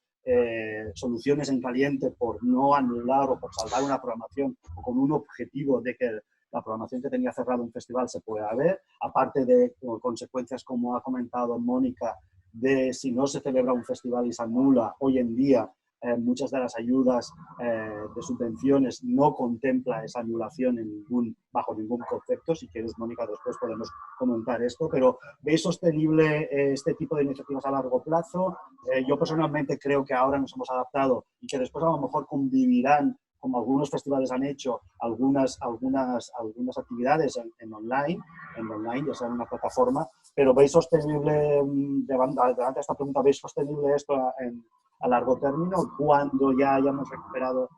soluciones en caliente por no anular o por salvar una programación o con un objetivo de que la programación que tenía cerrado un festival se pueda ver, aparte de consecuencias, como ha comentado Mónica, de si no se celebra un festival y se anula hoy en día. Muchas de las ayudas de subvenciones no contempla esa anulación bajo ningún concepto. Si quieres, Mónica, después podemos comentar esto, pero ¿veis sostenible este tipo de iniciativas a largo plazo? Yo personalmente creo que ahora nos hemos adaptado y que después a lo mejor convivirán, como algunos festivales han hecho, algunas actividades en online, online, ya sea en una plataforma, pero ¿veis sostenible, delante esta pregunta, ¿veis sostenible esto a largo término cuando ya hayamos recuperado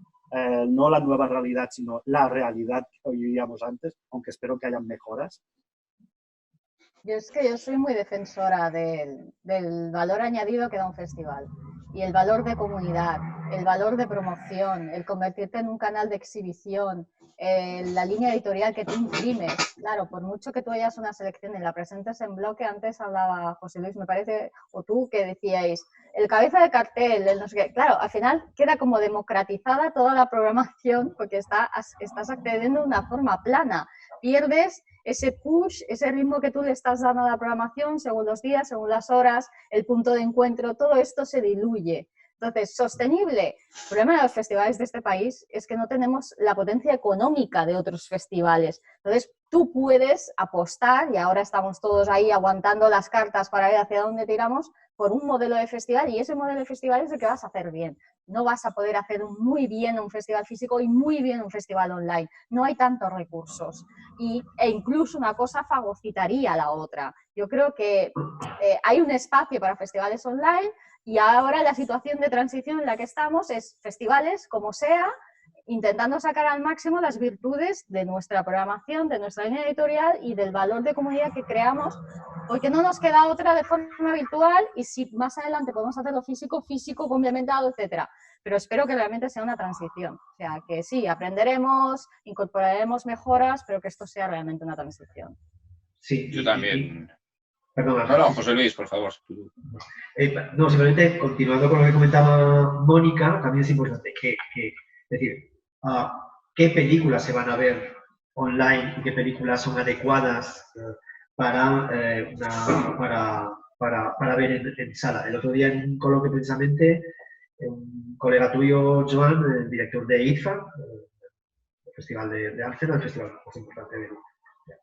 no la nueva realidad, sino la realidad que vivíamos antes, aunque espero que hayan mejoras? Yo soy muy defensora del valor añadido que da un festival y el valor de comunidad, el valor de promoción, el convertirte en un canal de exhibición, la línea editorial que tú imprimes. Claro, por mucho que tú hayas una selección y la presentes en bloque, antes hablaba José Luis, me parece, o tú, que decíais, el cabeza de cartel, el no sé qué. Claro, al final queda como democratizada toda la programación porque estás accediendo de una forma plana. Pierdes ese push, ese ritmo que tú le estás dando a la programación según los días, según las horas, el punto de encuentro, todo esto se diluye. Entonces, sostenible. El problema de los festivales de este país es que no tenemos la potencia económica de otros festivales. Entonces, tú puedes apostar, y ahora estamos todos ahí aguantando las cartas para ver hacia dónde tiramos, por un modelo de festival, y ese modelo de festival es el que vas a hacer bien. No vas a poder hacer muy bien un festival físico y muy bien un festival online. No hay tantos recursos. E incluso una cosa fagocitaría a la otra. Yo creo que hay un espacio para festivales online y ahora la situación de transición en la que estamos es festivales, como sea, intentando sacar al máximo las virtudes de nuestra programación, de nuestra línea editorial y del valor de comunidad que creamos, porque no nos queda otra de forma virtual, y si más adelante podemos hacerlo físico, físico complementado, etcétera. Pero espero que realmente sea una transición. O sea, que sí, aprenderemos, incorporaremos mejoras, pero que esto sea realmente una transición. Sí, Yo también. Perdona. No, José Luis, por favor. No, simplemente continuando con lo que comentaba Mónica, también es importante que es decir, qué películas se van a ver online y qué películas son adecuadas para ver en sala. El otro día en un coloquio precisamente, un colega tuyo, Joan, el director de IFA, el Festival de Arsenal, el festival más importante del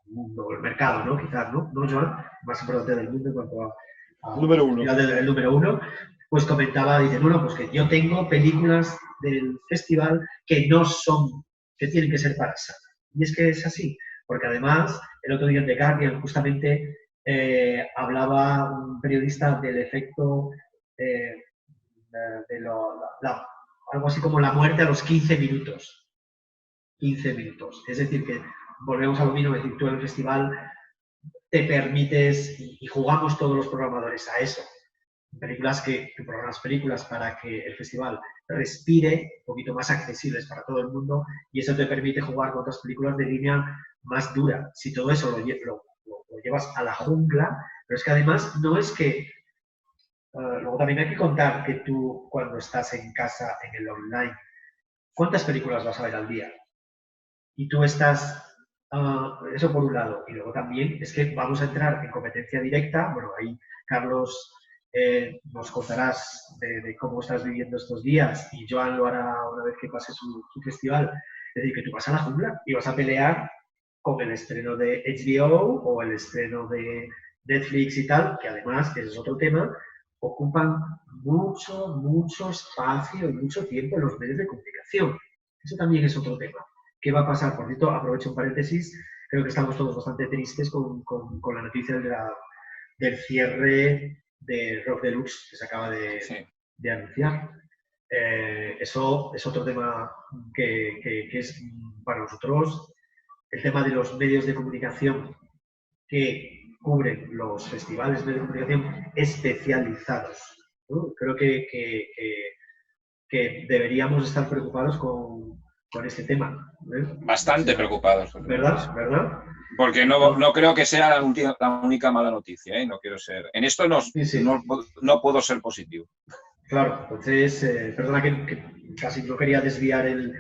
mundo, el mercado, ¿no? Quizás, ¿no? ¿No, Joan? Más importante del mundo en cuanto a número uno. El número uno, pues comentaba, dice, bueno, pues que yo tengo películas del festival que no son, que tienen que ser para sala. Y es que es así, porque además, el otro día en The Guardian justamente hablaba un periodista del efecto algo así como la muerte a los 15 minutos. 15 minutos. Es decir, que volvemos a lo mismo, es decir, tú en el festival te permites, y jugamos todos los programadores a eso, programas películas para que el festival respire, un poquito más accesibles para todo el mundo, y eso te permite jugar con otras películas de línea más dura. Si todo eso lo llevas a la jungla, pero es que además no es que... luego también hay que contar que tú, cuando estás en casa, en el online, ¿cuántas películas vas a ver al día? Y tú estás... eso por un lado. Y luego también es que vamos a entrar en competencia directa. Bueno, ahí, Carlos, nos contarás de cómo estás viviendo estos días, y Joan lo hará una vez que pase su festival. Es decir, que tú vas a la jungla y vas a pelear con el estreno de HBO o el estreno de Netflix y tal, que además, que ese es otro tema, ocupan mucho espacio y mucho tiempo en los medios de comunicación. Eso también es otro tema. ¿Qué va a pasar? Por cierto, aprovecho un paréntesis, creo que estamos todos bastante tristes con la noticia del cierre de Rock Deluxe que se acaba de anunciar. Eso es otro tema que es para nosotros el tema de los medios de comunicación que cubren los festivales de comunicación especializados, ¿no? Creo que deberíamos estar preocupados con este tema. Bastante preocupados. ¿Verdad? ¿Verdad? Porque no creo que sea la única mala noticia, ¿eh? No quiero ser... En esto no puedo ser positivo. Claro, entonces, perdona que casi no quería desviar el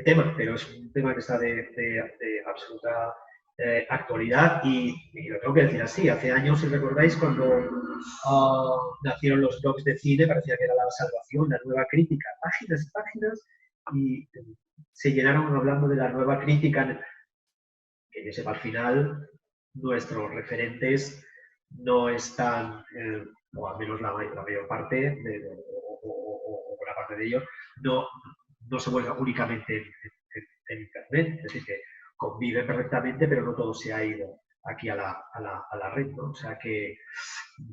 tema, pero es un tema que está de absoluta actualidad, y lo tengo que decir así. Hace años, si recordáis, cuando nacieron los blogs de cine, parecía que era la salvación, la nueva crítica, páginas y páginas, y se llenaron hablando de la nueva crítica, que yo sepa, al final nuestros referentes no están, o al menos la mayor parte, o buena parte de ellos, no se vuelve únicamente en Internet. Es decir, que conviven perfectamente, pero no todo se ha ido aquí a la red, ¿no? O sea que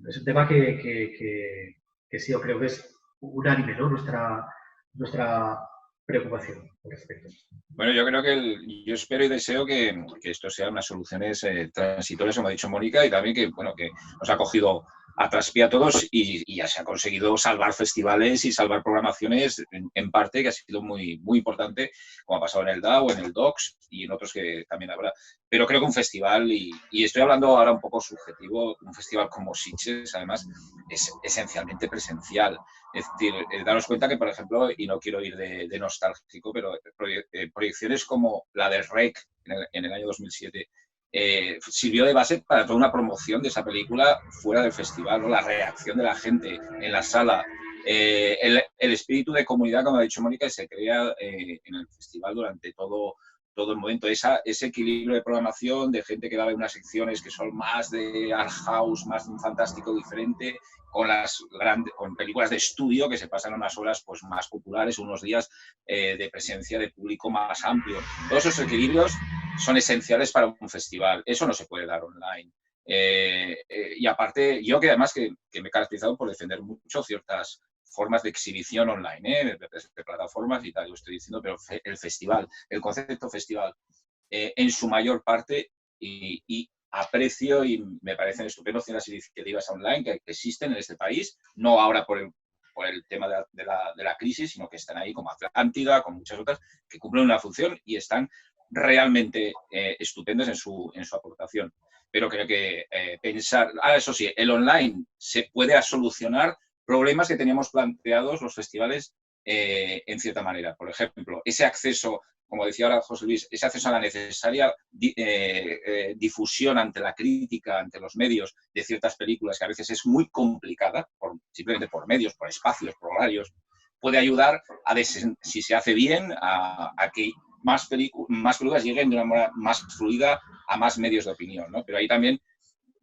es un tema que sí, yo creo que es unánime, ¿no? Nuestra preocupación al respecto. Bueno, yo creo que yo espero y deseo que esto sea unas soluciones transitorias, como ha dicho Mónica, y también que, bueno, que nos ha cogido a traspié a todos y ya se ha conseguido salvar festivales y salvar programaciones en parte, que ha sido muy, muy importante, como ha pasado en el DAO, en el DOCS y en otros que también habrá. Pero creo que un festival, y estoy hablando ahora un poco subjetivo, un festival como Sitges, además, es esencialmente presencial. Es decir, daros cuenta que, por ejemplo, y no quiero ir de nostálgico, pero proyecciones como la del REC en el año 2007 sirvió de base para toda una promoción de esa película fuera del festival, ¿no? La reacción de la gente en la sala, el espíritu de comunidad, como ha dicho Mónica, se crea en el festival durante todo el momento. Ese equilibrio de programación, de gente que daba unas secciones que son más de art house, más de un fantástico diferente, con películas de estudio que se pasan unas horas pues, más populares, unos días de presencia de público más amplio. Todos esos equilibrios son esenciales para un festival. Eso no se puede dar online. Y aparte, yo que además que me he caracterizado por defender mucho ciertas formas de exhibición online, de plataformas y tal, lo estoy diciendo, pero el festival, el concepto festival, en su mayor parte, y aprecio y me parecen estupendos las iniciativas online que existen en este país, no ahora por el tema de la crisis, sino que están ahí como Atlántida, con muchas otras, que cumplen una función y están realmente estupendos en su aportación. Pero creo que pensar, eso sí, el online se puede solucionar problemas que teníamos planteados los festivales en cierta manera. Por ejemplo, ese acceso, como decía ahora José Luis, ese acceso a la necesaria difusión ante la crítica, ante los medios de ciertas películas, que a veces es muy complicada, simplemente por medios, por espacios, por horarios, puede ayudar, si se hace bien, a que más películas lleguen de una manera más fluida a más medios de opinión, ¿no? Pero ahí también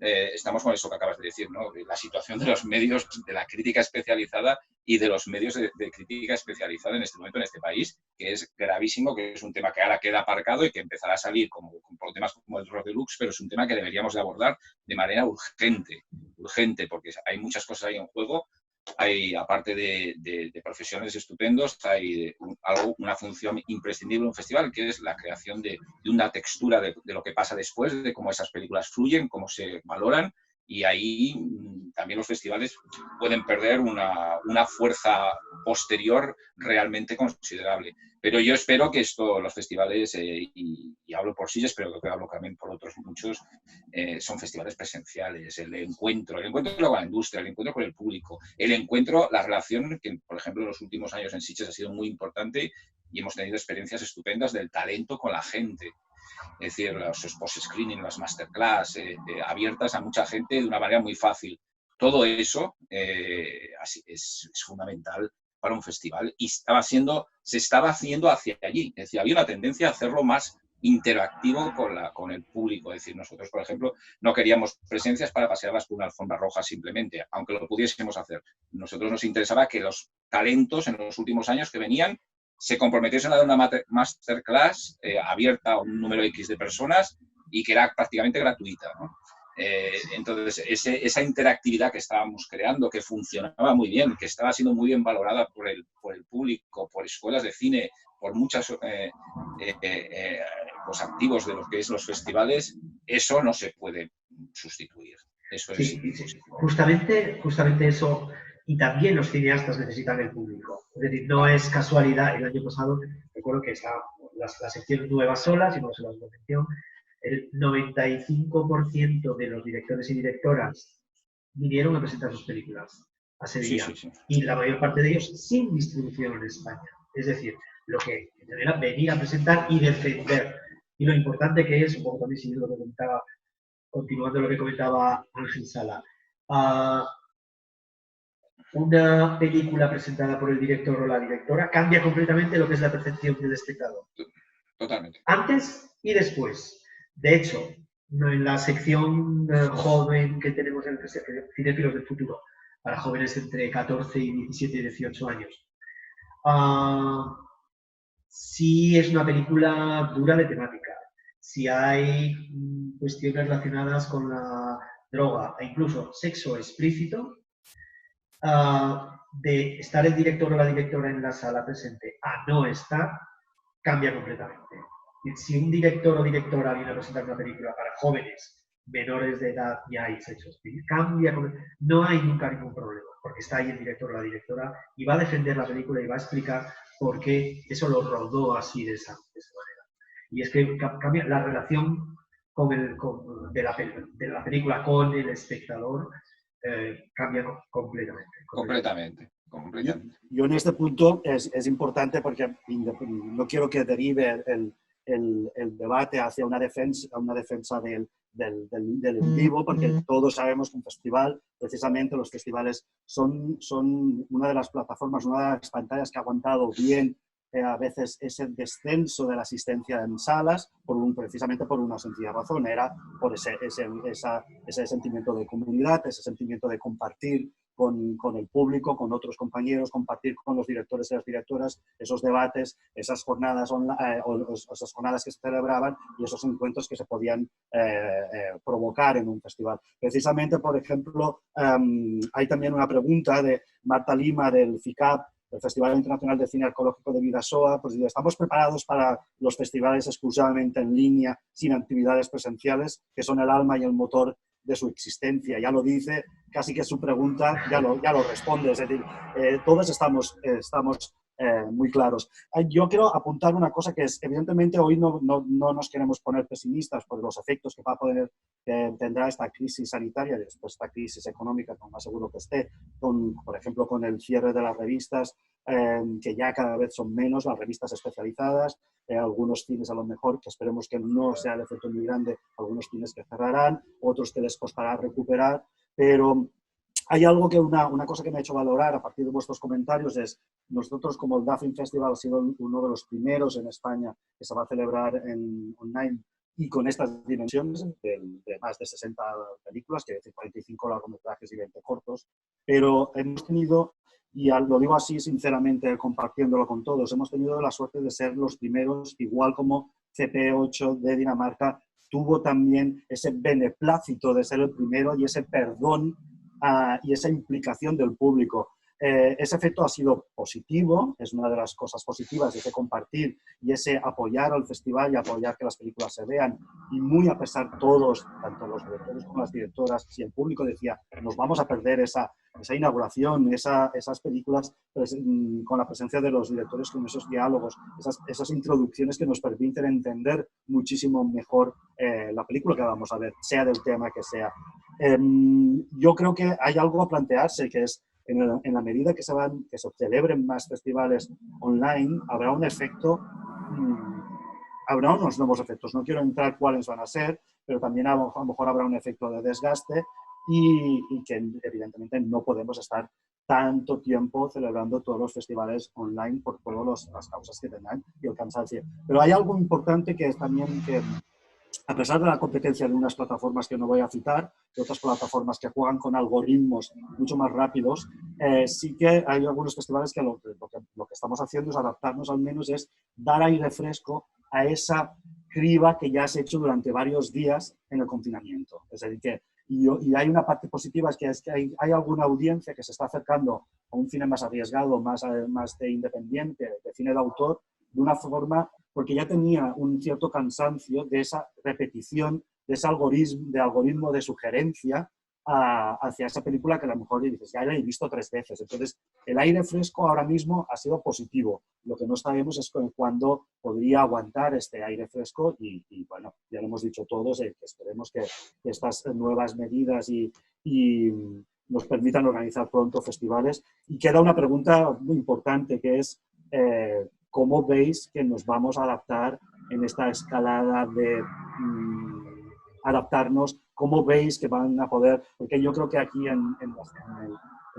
estamos con eso que acabas de decir, ¿no? La situación de los medios, de la crítica especializada y de los medios de crítica especializada en este momento en este país, que es gravísimo, que es un tema que ahora queda aparcado y que empezará a salir por temas como el Rock Deluxe, pero es un tema que deberíamos de abordar de manera urgente, porque hay muchas cosas ahí en juego. Hay, aparte de profesionales estupendos, hay una función imprescindible en un festival, que es la creación de una textura de lo que pasa después, de cómo esas películas fluyen, cómo se valoran, y ahí también los festivales pueden perder una fuerza posterior realmente considerable. Pero yo espero que los festivales, y hablo por Sitges, pero que hablo también por otros muchos, son festivales presenciales, el encuentro con la industria, el encuentro con el público, la relación que, por ejemplo, en los últimos años en Sitges ha sido muy importante y hemos tenido experiencias estupendas del talento con la gente. Es decir, los post-screening, las masterclass, abiertas a mucha gente de una manera muy fácil. Todo eso es fundamental para un festival y se estaba haciendo hacia allí. Es decir, había una tendencia a hacerlo más interactivo con el público. Es decir, nosotros, por ejemplo, no queríamos presencias para pasearlas por una alfombra roja simplemente, aunque lo pudiésemos hacer. Nosotros nos interesaba que los talentos en los últimos años que venían se comprometiesen a dar una masterclass abierta a un número X de personas y que era prácticamente gratuita, ¿no? Entonces, esa interactividad que estábamos creando, que funcionaba muy bien, que estaba siendo muy bien valorada por el público, por escuelas de cine, por muchos pues activos de lo que es los festivales, eso no se puede sustituir. Eso es sí. Justamente eso. Y también los cineastas necesitan el público. Es decir, no es casualidad. El año pasado, recuerdo que estaba la sección Nuevas Olas, y no se las mención, el 95% de los directores y directoras vinieron a presentar sus películas a Sevilla. Sí. Y la mayor parte de ellos sin distribución en España. Es decir, lo que era venir a presentar y defender. Y lo importante que es, un poco también siguiendo lo que comentaba, continuando lo que comentaba Ángel Sala, una película presentada por el director o la directora cambia completamente lo que es la percepción del espectador. Totalmente. Antes y después. De hecho, en la sección joven que tenemos en el Cinéfilos del Futuro, para jóvenes entre 14 y 17 y 18 años, sí es una película dura de temática. si hay cuestiones relacionadas con la droga e incluso sexo explícito, de estar el director o la directora en la sala presente a no estar, cambia completamente. Si un director o directora viene a presentar una película para jóvenes menores de edad y hay sexo explícito, no hay nunca ningún problema, porque está ahí el director o la directora y va a defender la película y va a explicar por qué eso lo rodó así de esa manera. Y es que cambia la relación de la película con el espectador, cambia completamente. Yo en este punto es importante porque no quiero que derive el debate hacia una defensa del en vivo, porque todos sabemos que un festival, precisamente los festivales son una de las plataformas, una de las pantallas que ha aguantado bien a veces ese descenso de la asistencia en salas, precisamente por una sencilla razón, era por ese sentimiento de comunidad, ese sentimiento de compartir con el público, con otros compañeros, compartir con los directores y las directoras esos debates, esas jornadas, esas jornadas que se celebraban y esos encuentros que se podían provocar en un festival. Precisamente, por ejemplo, hay también una pregunta de Marta Lima del FICAP, el Festival Internacional de Cine Arqueológico de Bidasoa, pues ¿estamos preparados para los festivales exclusivamente en línea, sin actividades presenciales, que son el alma y el motor de su existencia? Ya lo dice, casi que su pregunta ya lo responde, es decir, todos estamos muy claros. Yo quiero apuntar una cosa que es, evidentemente hoy no nos queremos poner pesimistas por los efectos que tendrá esta crisis sanitaria y después esta crisis económica, con más seguro que esté, por ejemplo, con el cierre de las revistas, que ya cada vez son menos, las revistas especializadas, algunos cines a lo mejor, que esperemos que no sea el efecto muy grande, algunos cines que cerrarán, otros que les costará recuperar, pero hay algo una cosa que me ha hecho valorar a partir de vuestros comentarios es, nosotros como el Duffin Festival ha sido uno de los primeros en España que se va a celebrar en online y con estas dimensiones de más de 60 películas, que decir 45 largometrajes y 20 cortos, pero hemos tenido, y lo digo así sinceramente compartiéndolo con todos, hemos tenido la suerte de ser los primeros, igual como CP8 de Dinamarca tuvo también ese beneplácito de ser el primero y ese perdón y esa implicación del público. Ese efecto ha sido positivo, es una de las cosas positivas, ese compartir y ese apoyar al festival y apoyar que las películas se vean. Y muy a pesar todos, tanto los directores como las directoras, si el público decía, nos vamos a perder esa inauguración, esas películas pues, con la presencia de los directores, con esos diálogos, esas introducciones que nos permiten entender muchísimo mejor la película que vamos a ver, sea del tema que sea. Yo creo que hay algo a plantearse, que es en la medida que se celebren más festivales online, habrá un efecto, habrá unos nuevos efectos. No quiero entrar cuáles van a ser, pero también a lo mejor habrá un efecto de desgaste y que evidentemente no podemos estar tanto tiempo celebrando todos los festivales online por todas las causas que tengan y el cansancio. Pero hay algo importante que es también que, a pesar de la competencia de unas plataformas que no voy a citar, de otras plataformas que juegan con algoritmos mucho más rápidos, sí que hay algunos festivales que lo que estamos haciendo es adaptarnos, al menos es dar aire fresco a esa criba que ya has hecho durante varios días en el confinamiento. Es decir, que y hay una parte positiva, es que hay alguna audiencia que se está acercando a un cine más arriesgado, más de independiente, de cine de autor, de una forma, porque ya tenía un cierto cansancio de esa repetición, de ese algoritmo de sugerencia hacia esa película que a lo mejor dices, ya la he visto 3 veces. Entonces, el aire fresco ahora mismo ha sido positivo. Lo que no sabemos es cuándo podría aguantar este aire fresco y bueno, ya lo hemos dicho todos, que esperemos que estas nuevas medidas y nos permitan organizar pronto festivales. Y queda una pregunta muy importante, que es ¿cómo veis que nos vamos a adaptar en esta escalada de adaptarnos? ¿Cómo veis que van a poder? Porque yo creo que aquí en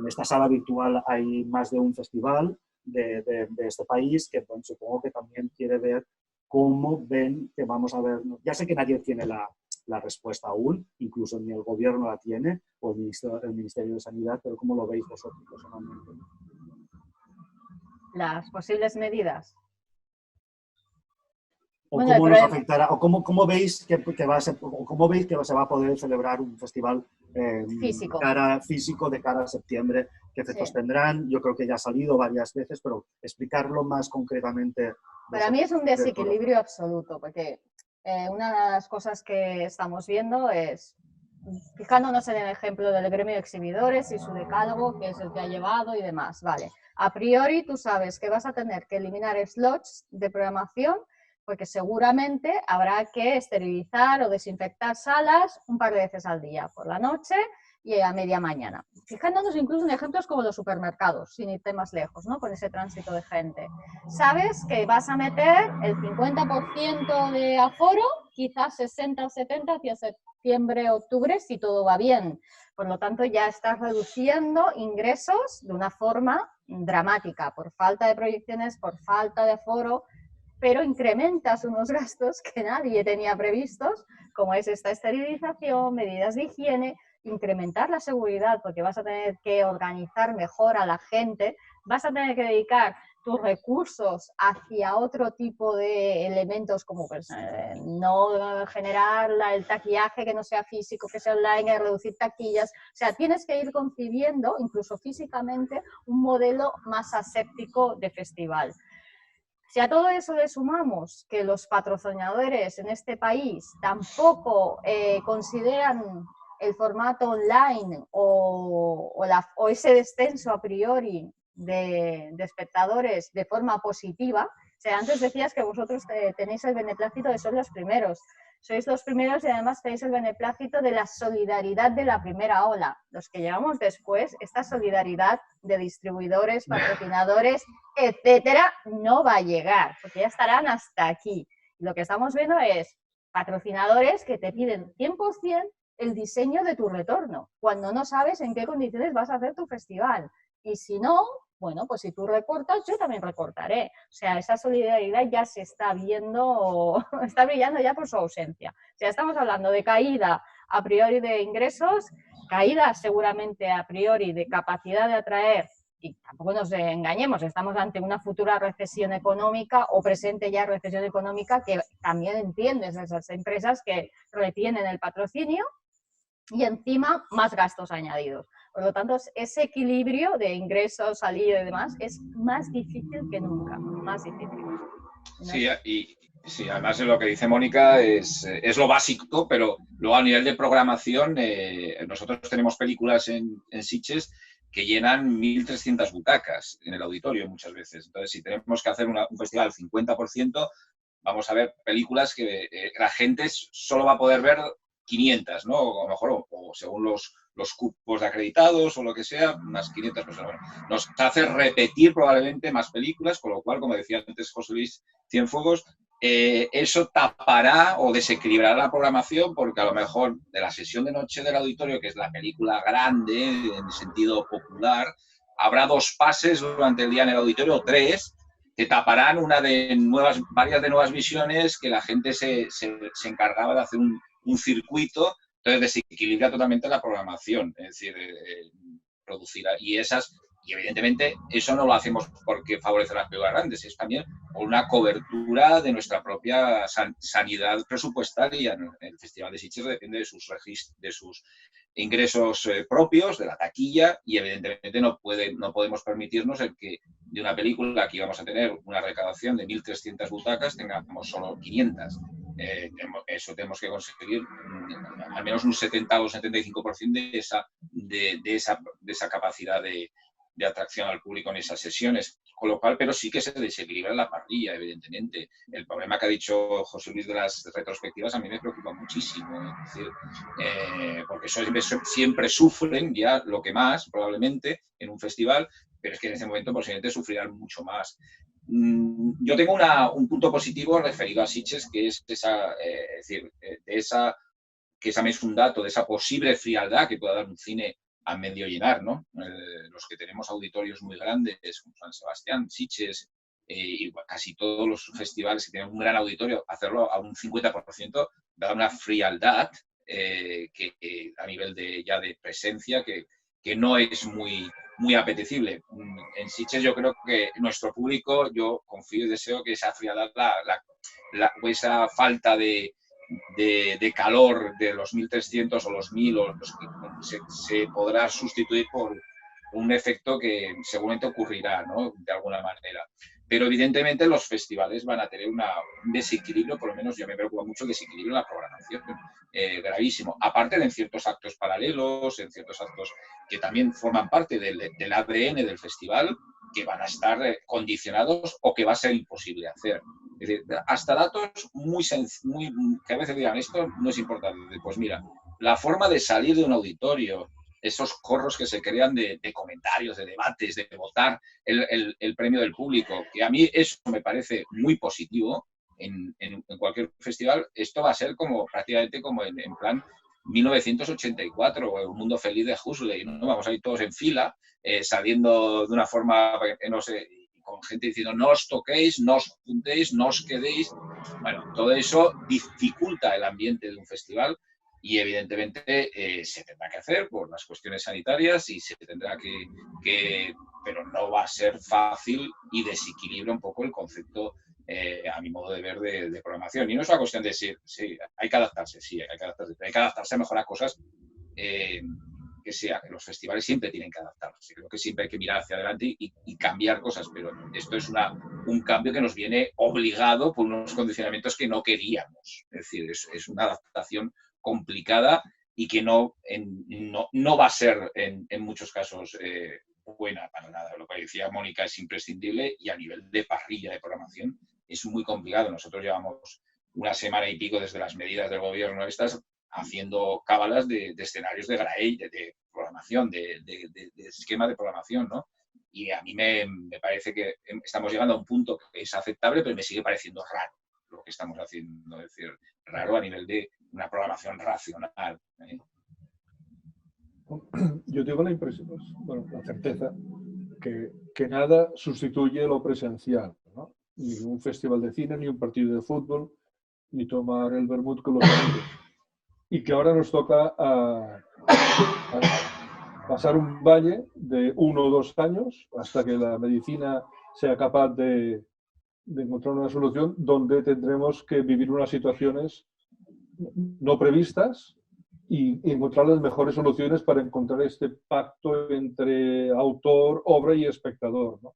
esta sala virtual hay más de un festival de este país que bueno, supongo que también quiere ver cómo ven que vamos a ver. Ya sé que nadie tiene la respuesta aún, incluso ni el gobierno la tiene, o el Ministerio de Sanidad, pero ¿cómo lo veis vosotros personalmente? Las posibles medidas. ¿O Bueno, cómo nos afectará? ¿O cómo veis que va a ser, o cómo veis que se va a poder celebrar un festival físico. físico de cara a septiembre? ¿Qué efectos tendrán? Yo creo que ya ha salido varias veces, pero explicarlo más concretamente. Para mí es un desequilibrio absoluto, porque una de las cosas que estamos viendo es, fijándonos en el ejemplo del gremio de exhibidores y su decálogo, que es el que ha llevado y demás, vale. A priori tú sabes que vas a tener que eliminar slots de programación porque seguramente habrá que esterilizar o desinfectar salas un par de veces al día, por la noche y a media mañana. Fijándonos incluso en ejemplos como los supermercados, sin irte más lejos, ¿no? Con ese tránsito de gente. Sabes que vas a meter el 50% de aforo, quizás 60 o 70 hacia septiembre, octubre, si todo va bien. Por lo tanto, ya estás reduciendo ingresos de una forma dramática, por falta de proyecciones, por falta de aforo, pero incrementas unos gastos que nadie tenía previstos, como es esta esterilización, medidas de higiene, incrementar la seguridad, porque vas a tener que organizar mejor a la gente, vas a tener que dedicar tus recursos hacia otro tipo de elementos, como pues, no generar el taquillaje que no sea físico, que sea online, reducir taquillas. O sea, tienes que ir concibiendo, incluso físicamente, un modelo más aséptico de festival. Si a todo eso le sumamos que los patrocinadores en este país tampoco consideran el formato online o ese descenso a priori de espectadores de forma positiva, o sea, antes decías que vosotros tenéis el beneplácito de ser los primeros. Sois los primeros y además tenéis el beneplácito de la solidaridad de la primera ola. Los que llegamos después, esta solidaridad de distribuidores, patrocinadores, etcétera, no va a llegar, porque ya estarán hasta aquí. Lo que estamos viendo es patrocinadores que te piden 100% el diseño de tu retorno, cuando no sabes en qué condiciones vas a hacer tu festival. Y si no, bueno, pues si tú recortas, yo también recortaré. O sea, esa solidaridad ya se está viendo, está brillando ya por su ausencia. O sea, estamos hablando de caída a priori de ingresos, caída seguramente a priori de capacidad de atraer, y tampoco nos engañemos, estamos ante una futura recesión económica o presente ya recesión económica que también entiendes esas empresas que retienen el patrocinio y encima más gastos añadidos. Por lo tanto, ese equilibrio de ingresos, salida y demás es más difícil que nunca, más difícil. Sí, y sí, además lo que dice Mónica es lo básico, pero luego a nivel de programación, nosotros tenemos películas en Sitges que llenan 1.300 butacas en el auditorio muchas veces. Entonces, si tenemos que hacer un festival al 50%, vamos a ver películas que la gente solo va a poder ver 500, ¿no? O a lo mejor, o según los cupos de acreditados o lo que sea, unas 500 personas. Bueno, nos hace repetir probablemente más películas, con lo cual, como decía antes José Luis Cienfuegos, eso tapará o desequilibrará la programación, porque a lo mejor de la sesión de noche del auditorio, que es la película grande en sentido popular, habrá 2 pases durante el día en el auditorio, o 3, que taparán varias de nuevas visiones que la gente se encargaba de hacer un circuito. Entonces desequilibra totalmente la programación, es decir, producirá. Y evidentemente eso no lo hacemos porque favorece las películas grandes, es también por una cobertura de nuestra propia sanidad presupuestaria. El Festival de Sitges depende de sus ingresos propios, de la taquilla, y evidentemente no podemos permitirnos el que de una película que íbamos a tener una recaudación de 1.300 butacas tengamos solo 500. Eso tenemos que conseguir al menos un 70 o 75% de esa capacidad de atracción al público en esas sesiones, con lo cual, pero sí que se desequilibra la parrilla, evidentemente. El problema que ha dicho José Luis de las retrospectivas a mí me preocupa muchísimo, es decir, porque siempre sufren ya lo que más, probablemente, en un festival, pero es que en ese momento posiblemente sufrirán mucho más. Yo tengo un punto positivo referido a Sitges, que es que también es un dato de esa posible frialdad que pueda dar un cine a medio llenar, ¿no? Los que tenemos auditorios muy grandes, como San Sebastián, Sitges, y casi todos los festivales que tienen un gran auditorio, hacerlo a un 50% da una frialdad que a nivel de presencia que no es muy muy apetecible. En Sitges yo creo que nuestro público, yo confío y deseo que esa frialdad, esa falta de calor de los 1.300 o los 1.000 o los, se podrá sustituir por un efecto que seguramente ocurrirá, ¿no? De alguna manera. Pero evidentemente los festivales van a tener un desequilibrio, por lo menos yo me preocupa mucho el desequilibrio en la programación, gravísimo. Aparte de en ciertos actos paralelos, en ciertos actos que también forman parte del ADN del festival, que van a estar condicionados o que va a ser imposible hacer. Es decir, hasta datos que a veces digan, esto no es importante. Pues mira, la forma de salir de un auditorio, esos corros que se crean de comentarios, de debates, de votar el premio del público, que a mí eso me parece muy positivo en cualquier festival. Esto va a ser como prácticamente como en plan 1984 o El mundo feliz de Huxley, ¿no? Vamos a ir todos en fila, saliendo de una forma, no sé, con gente diciendo no os toquéis, no os juntéis, no os quedéis. Bueno, todo eso dificulta el ambiente de un festival. Y evidentemente se tendrá que hacer por las cuestiones sanitarias y se tendrá pero no va a ser fácil y desequilibra un poco el concepto, a mi modo de ver, de programación. Y no es una cuestión de decir, sí, hay que adaptarse, sí, hay que adaptarse, pero hay que adaptarse a mejorar cosas que los festivales siempre tienen que adaptarse. Creo que siempre hay que mirar hacia adelante y cambiar cosas, pero esto es un cambio que nos viene obligado por unos condicionamientos que no queríamos. Es decir, es una adaptación complicada y que no va a ser en muchos casos buena para nada. Lo que decía Mónica es imprescindible y a nivel de parrilla de programación es muy complicado. Nosotros llevamos una semana y pico desde las medidas del gobierno estas haciendo cábalas de escenarios de Grail, de programación, de esquema de programación, ¿no? Y a mí me parece que estamos llegando a un punto que es aceptable, pero me sigue pareciendo raro lo que estamos haciendo, es decir, raro a nivel de una programación racional. Yo tengo la impresión, bueno, la certeza, que nada sustituye lo presencial, ¿no? Ni un festival de cine, ni un partido de fútbol, ni tomar el vermut con los amigos. Y que ahora nos toca pasar un valle de 1 o 2 años hasta que la medicina sea capaz de encontrar una solución donde tendremos que vivir unas situaciones no previstas y encontrar las mejores soluciones para encontrar este pacto entre autor, obra y espectador, ¿no?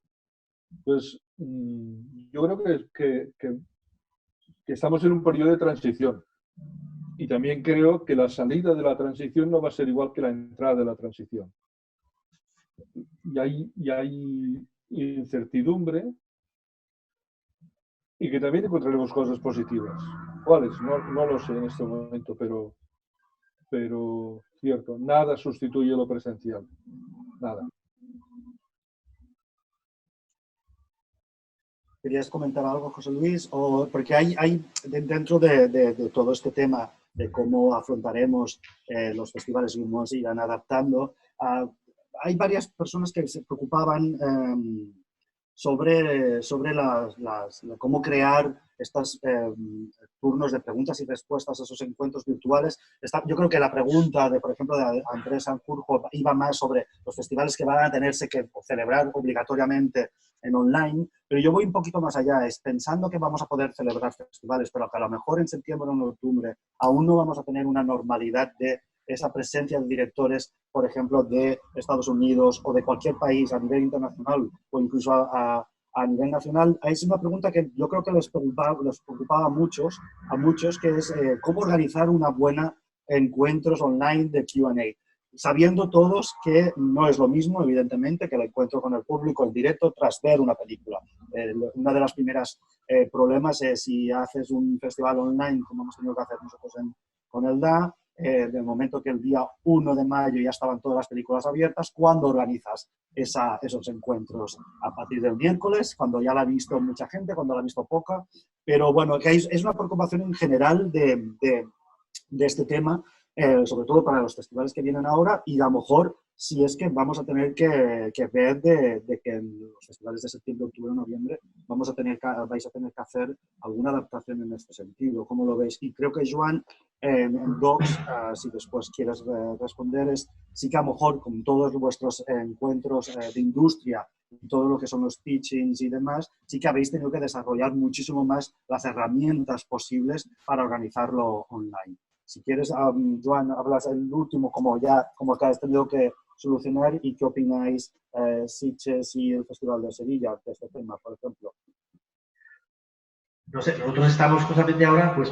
Entonces, yo creo que estamos en un periodo de transición y también creo que la salida de la transición no va a ser igual que la entrada de la transición. Y hay incertidumbre y que también encontraremos cosas positivas. ¿Cuáles? No lo sé en este momento, pero cierto, nada sustituye lo presencial. Nada. ¿Querías comentar algo, José Luis? Porque hay dentro de todo este tema de cómo afrontaremos los festivales y cómo se irán adaptando, hay varias personas que se preocupaban sobre cómo crear estos turnos de preguntas y respuestas a esos encuentros virtuales. Yo creo que la pregunta, por ejemplo, de Andrés Sanjurjo iba más sobre los festivales que van a tenerse que celebrar obligatoriamente en online, pero yo voy un poquito más allá, es pensando que vamos a poder celebrar festivales, pero que a lo mejor en septiembre o en octubre aún no vamos a tener una normalidad de esa presencia de directores, por ejemplo, de Estados Unidos o de cualquier país a nivel internacional o incluso a nivel nacional. Es una pregunta que yo creo que les preocupaba a muchos, que es cómo organizar una buena encuentros online de Q&A. Sabiendo todos que no es lo mismo, evidentemente, que el encuentro con el público en directo tras ver una película. Una de las primeras problemas es si haces un festival online, como hemos tenido que hacer nosotros con el DA, del momento que el día 1 de mayo ya estaban todas las películas abiertas, ¿cuándo organizas esos encuentros? A partir del miércoles, cuando ya la ha visto mucha gente, cuando la ha visto poca. Pero bueno, que es una preocupación en general de este tema, sobre todo para los festivales que vienen ahora, y a lo mejor si es que vamos a tener que ver de que en los festivales de septiembre, octubre, noviembre vais a tener que hacer alguna adaptación en este sentido. ¿Cómo lo veis? Y creo que Joan, en Docs, si después quieres responder, sí que a lo mejor con todos vuestros encuentros de industria y todo lo que son los teachings y demás, sí que habéis tenido que desarrollar muchísimo más las herramientas posibles para organizarlo online. Si quieres, Joan, hablas el último, como que has tenido que solucionar, y qué opináis Sitges y el Festival de Sevilla de este tema, por ejemplo. No sé, nosotros estamos justamente ahora pues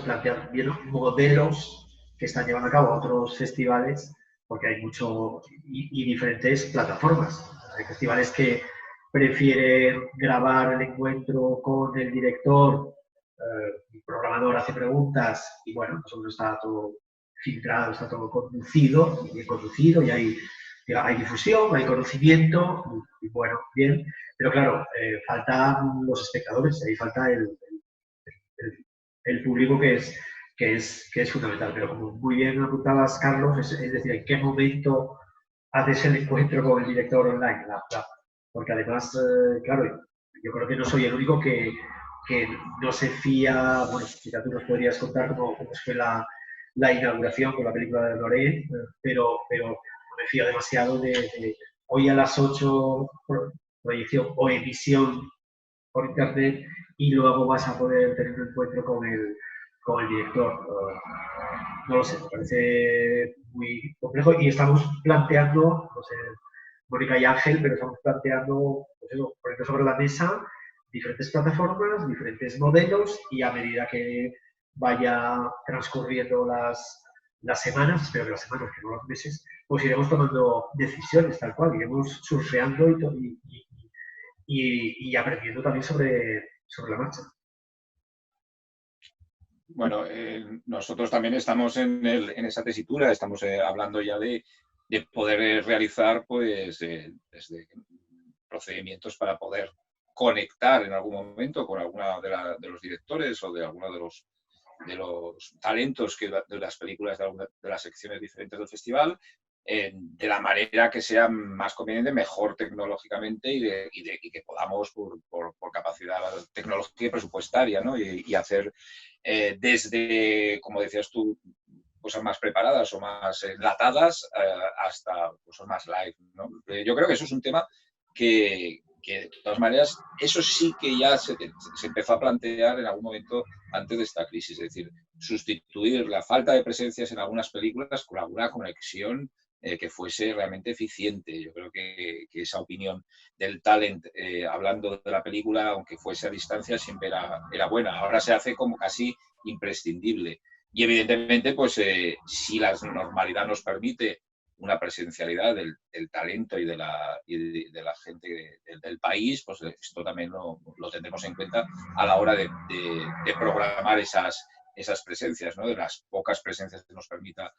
viendo modelos que están llevando a cabo otros festivales, porque hay mucho y diferentes plataformas. Hay festivales que prefieren grabar el encuentro con el director, el programador hace preguntas y bueno, más o menos está todo filtrado, está todo conducido, bien conducido, y hay difusión, hay conocimiento, y bueno, bien, pero claro, faltan los espectadores, ahí falta el público que es fundamental. Pero como muy bien apuntabas, Carlos, es decir, ¿en qué momento haces el encuentro con el director online? Porque además, claro, yo creo que no soy el único que no se fía. Bueno, quizá tú nos podrías contar cómo fue la inauguración con la película de Lorraine, pero no me fío demasiado de hoy a las 8 proyección o emisión por internet, y luego vas a poder tener un encuentro con el director. No lo sé, me parece muy complejo, y estamos planteando, no sé, Mónica y Ángel, pero estamos planteando, pues eso, poniendo sobre la mesa diferentes plataformas, diferentes modelos, y a medida que vaya transcurriendo las semanas, espero que las semanas, que no los meses, pues iremos tomando decisiones tal cual, iremos surfeando y aprendiendo también sobre la marcha. Bueno, nosotros también estamos en esa tesitura, estamos hablando ya de poder realizar pues desde procedimientos para poder conectar en algún momento con alguna de los directores o de alguno de los talentos de las películas de las secciones diferentes del festival, de la manera que sea más conveniente, mejor tecnológicamente, y que podamos, por capacidad tecnológica y presupuestaria, ¿no? y hacer desde, como decías tú, cosas más preparadas o más enlatadas hasta cosas más live, ¿no? Yo creo que eso es un tema que de todas maneras, eso sí que ya se empezó a plantear en algún momento antes de esta crisis, es decir, sustituir la falta de presencias en algunas películas con alguna conexión que fuese realmente eficiente. Yo creo que esa opinión del talent, hablando de la película, aunque fuese a distancia, siempre era buena. Ahora se hace como casi imprescindible. Y evidentemente, pues si la normalidad nos permite una presencialidad del talento y de la gente del país, pues esto también lo tendremos en cuenta a la hora de programar esas presencias, ¿no? De las pocas presencias que nos permita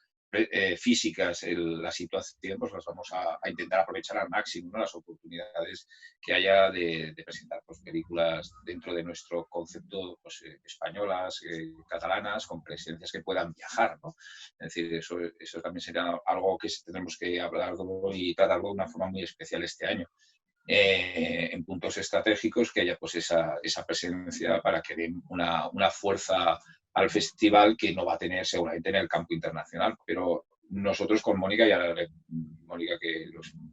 físicas la situación, pues las vamos a intentar aprovechar al máximo, ¿no? Las oportunidades que haya de presentar pues, películas dentro de nuestro concepto, pues, españolas, catalanas, con presencias que puedan viajar, ¿no? Es decir, eso también sería algo que tendremos que hablar y tratarlo de una forma muy especial este año. En puntos estratégicos, que haya pues esa presencia para que den una fuerza al festival que no va a tener seguramente en el campo internacional, pero nosotros con Mónica, y ahora Mónica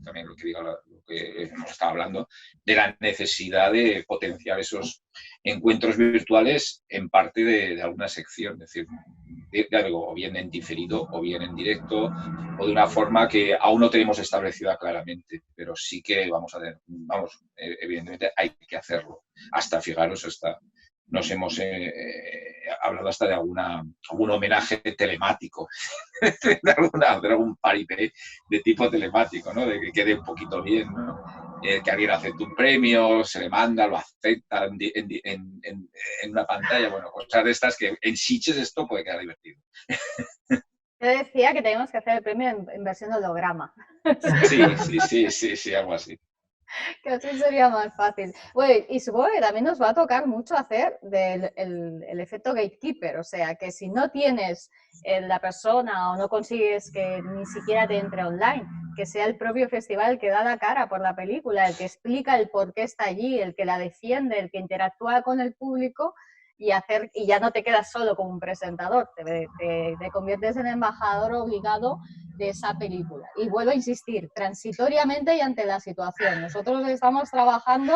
también lo que diga lo que hemos estado hablando, de la necesidad de potenciar esos encuentros virtuales en parte de alguna sección, es decir, ya digo, o bien en diferido o bien en directo, o de una forma que aún no tenemos establecida claramente, pero sí que evidentemente hay que hacerlo. Fijaros, nos hemos hablado hasta de algún homenaje telemático, de algún paripé de tipo telemático, ¿no? De que quede un poquito bien, ¿no? Que alguien acepte un premio, se le manda, lo acepta en una pantalla, bueno, cosas de estas que en Sitges esto puede quedar divertido. Yo decía que tenemos que hacer el premio en versión holograma. Sí, algo así. Que así sería más fácil. Bueno, y supongo que también nos va a tocar mucho hacer del el efecto gatekeeper, o sea, que si no tienes la persona o no consigues que ni siquiera te entre online, que sea el propio festival el que da la cara por la película, el que explica el por qué está allí, el que la defiende, el que interactúa con el público y ya no te quedas solo como un presentador, te conviertes en embajador obligado de esa película. Y vuelvo a insistir, transitoriamente y ante la situación. Nosotros estamos trabajando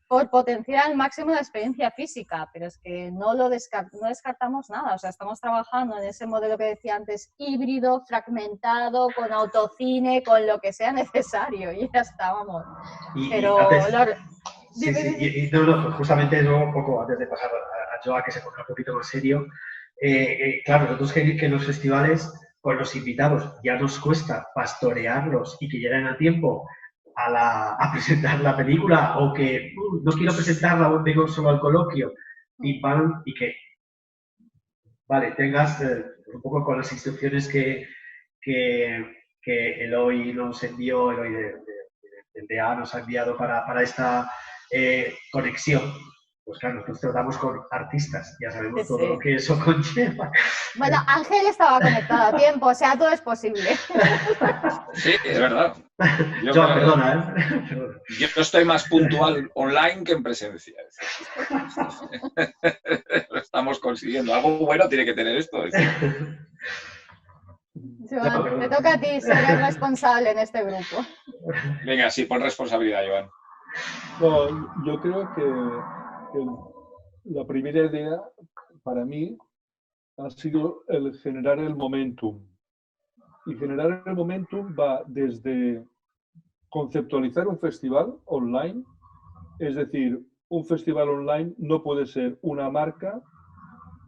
por potenciar al máximo la experiencia física, pero es que no descartamos nada. O sea, estamos trabajando en ese modelo que decía antes, híbrido, fragmentado, con autocine, con lo que sea necesario. Y ya está, vamos. Pero sí, sí, no, justamente luego un poco antes de pasar a Joa, que se ponga un poquito más serio, claro, nosotros que en los festivales con los invitados ya nos cuesta pastorearlos y que lleguen a tiempo a presentar la película, o que no quiero presentarla, vengo solo al coloquio, y que, vale, tengas un poco con las instrucciones que Eloy nos envió, Eloy del DA nos ha enviado para esta conexión. Pues claro, nosotros tratamos con artistas, ya sabemos todo lo que eso conlleva. Bueno, Ángel estaba conectado a tiempo, o sea, todo es posible. Sí, es verdad. Perdona, Yo estoy más puntual online que en presencia. Lo estamos consiguiendo. Algo bueno tiene que tener esto. Joan, te toca a ti ser el responsable en este grupo. Venga, sí, pon responsabilidad, Joan. No, yo creo que la primera idea para mí ha sido el generar el momentum. Y generar el momentum va desde conceptualizar un festival online, es decir, un festival online no puede ser una marca,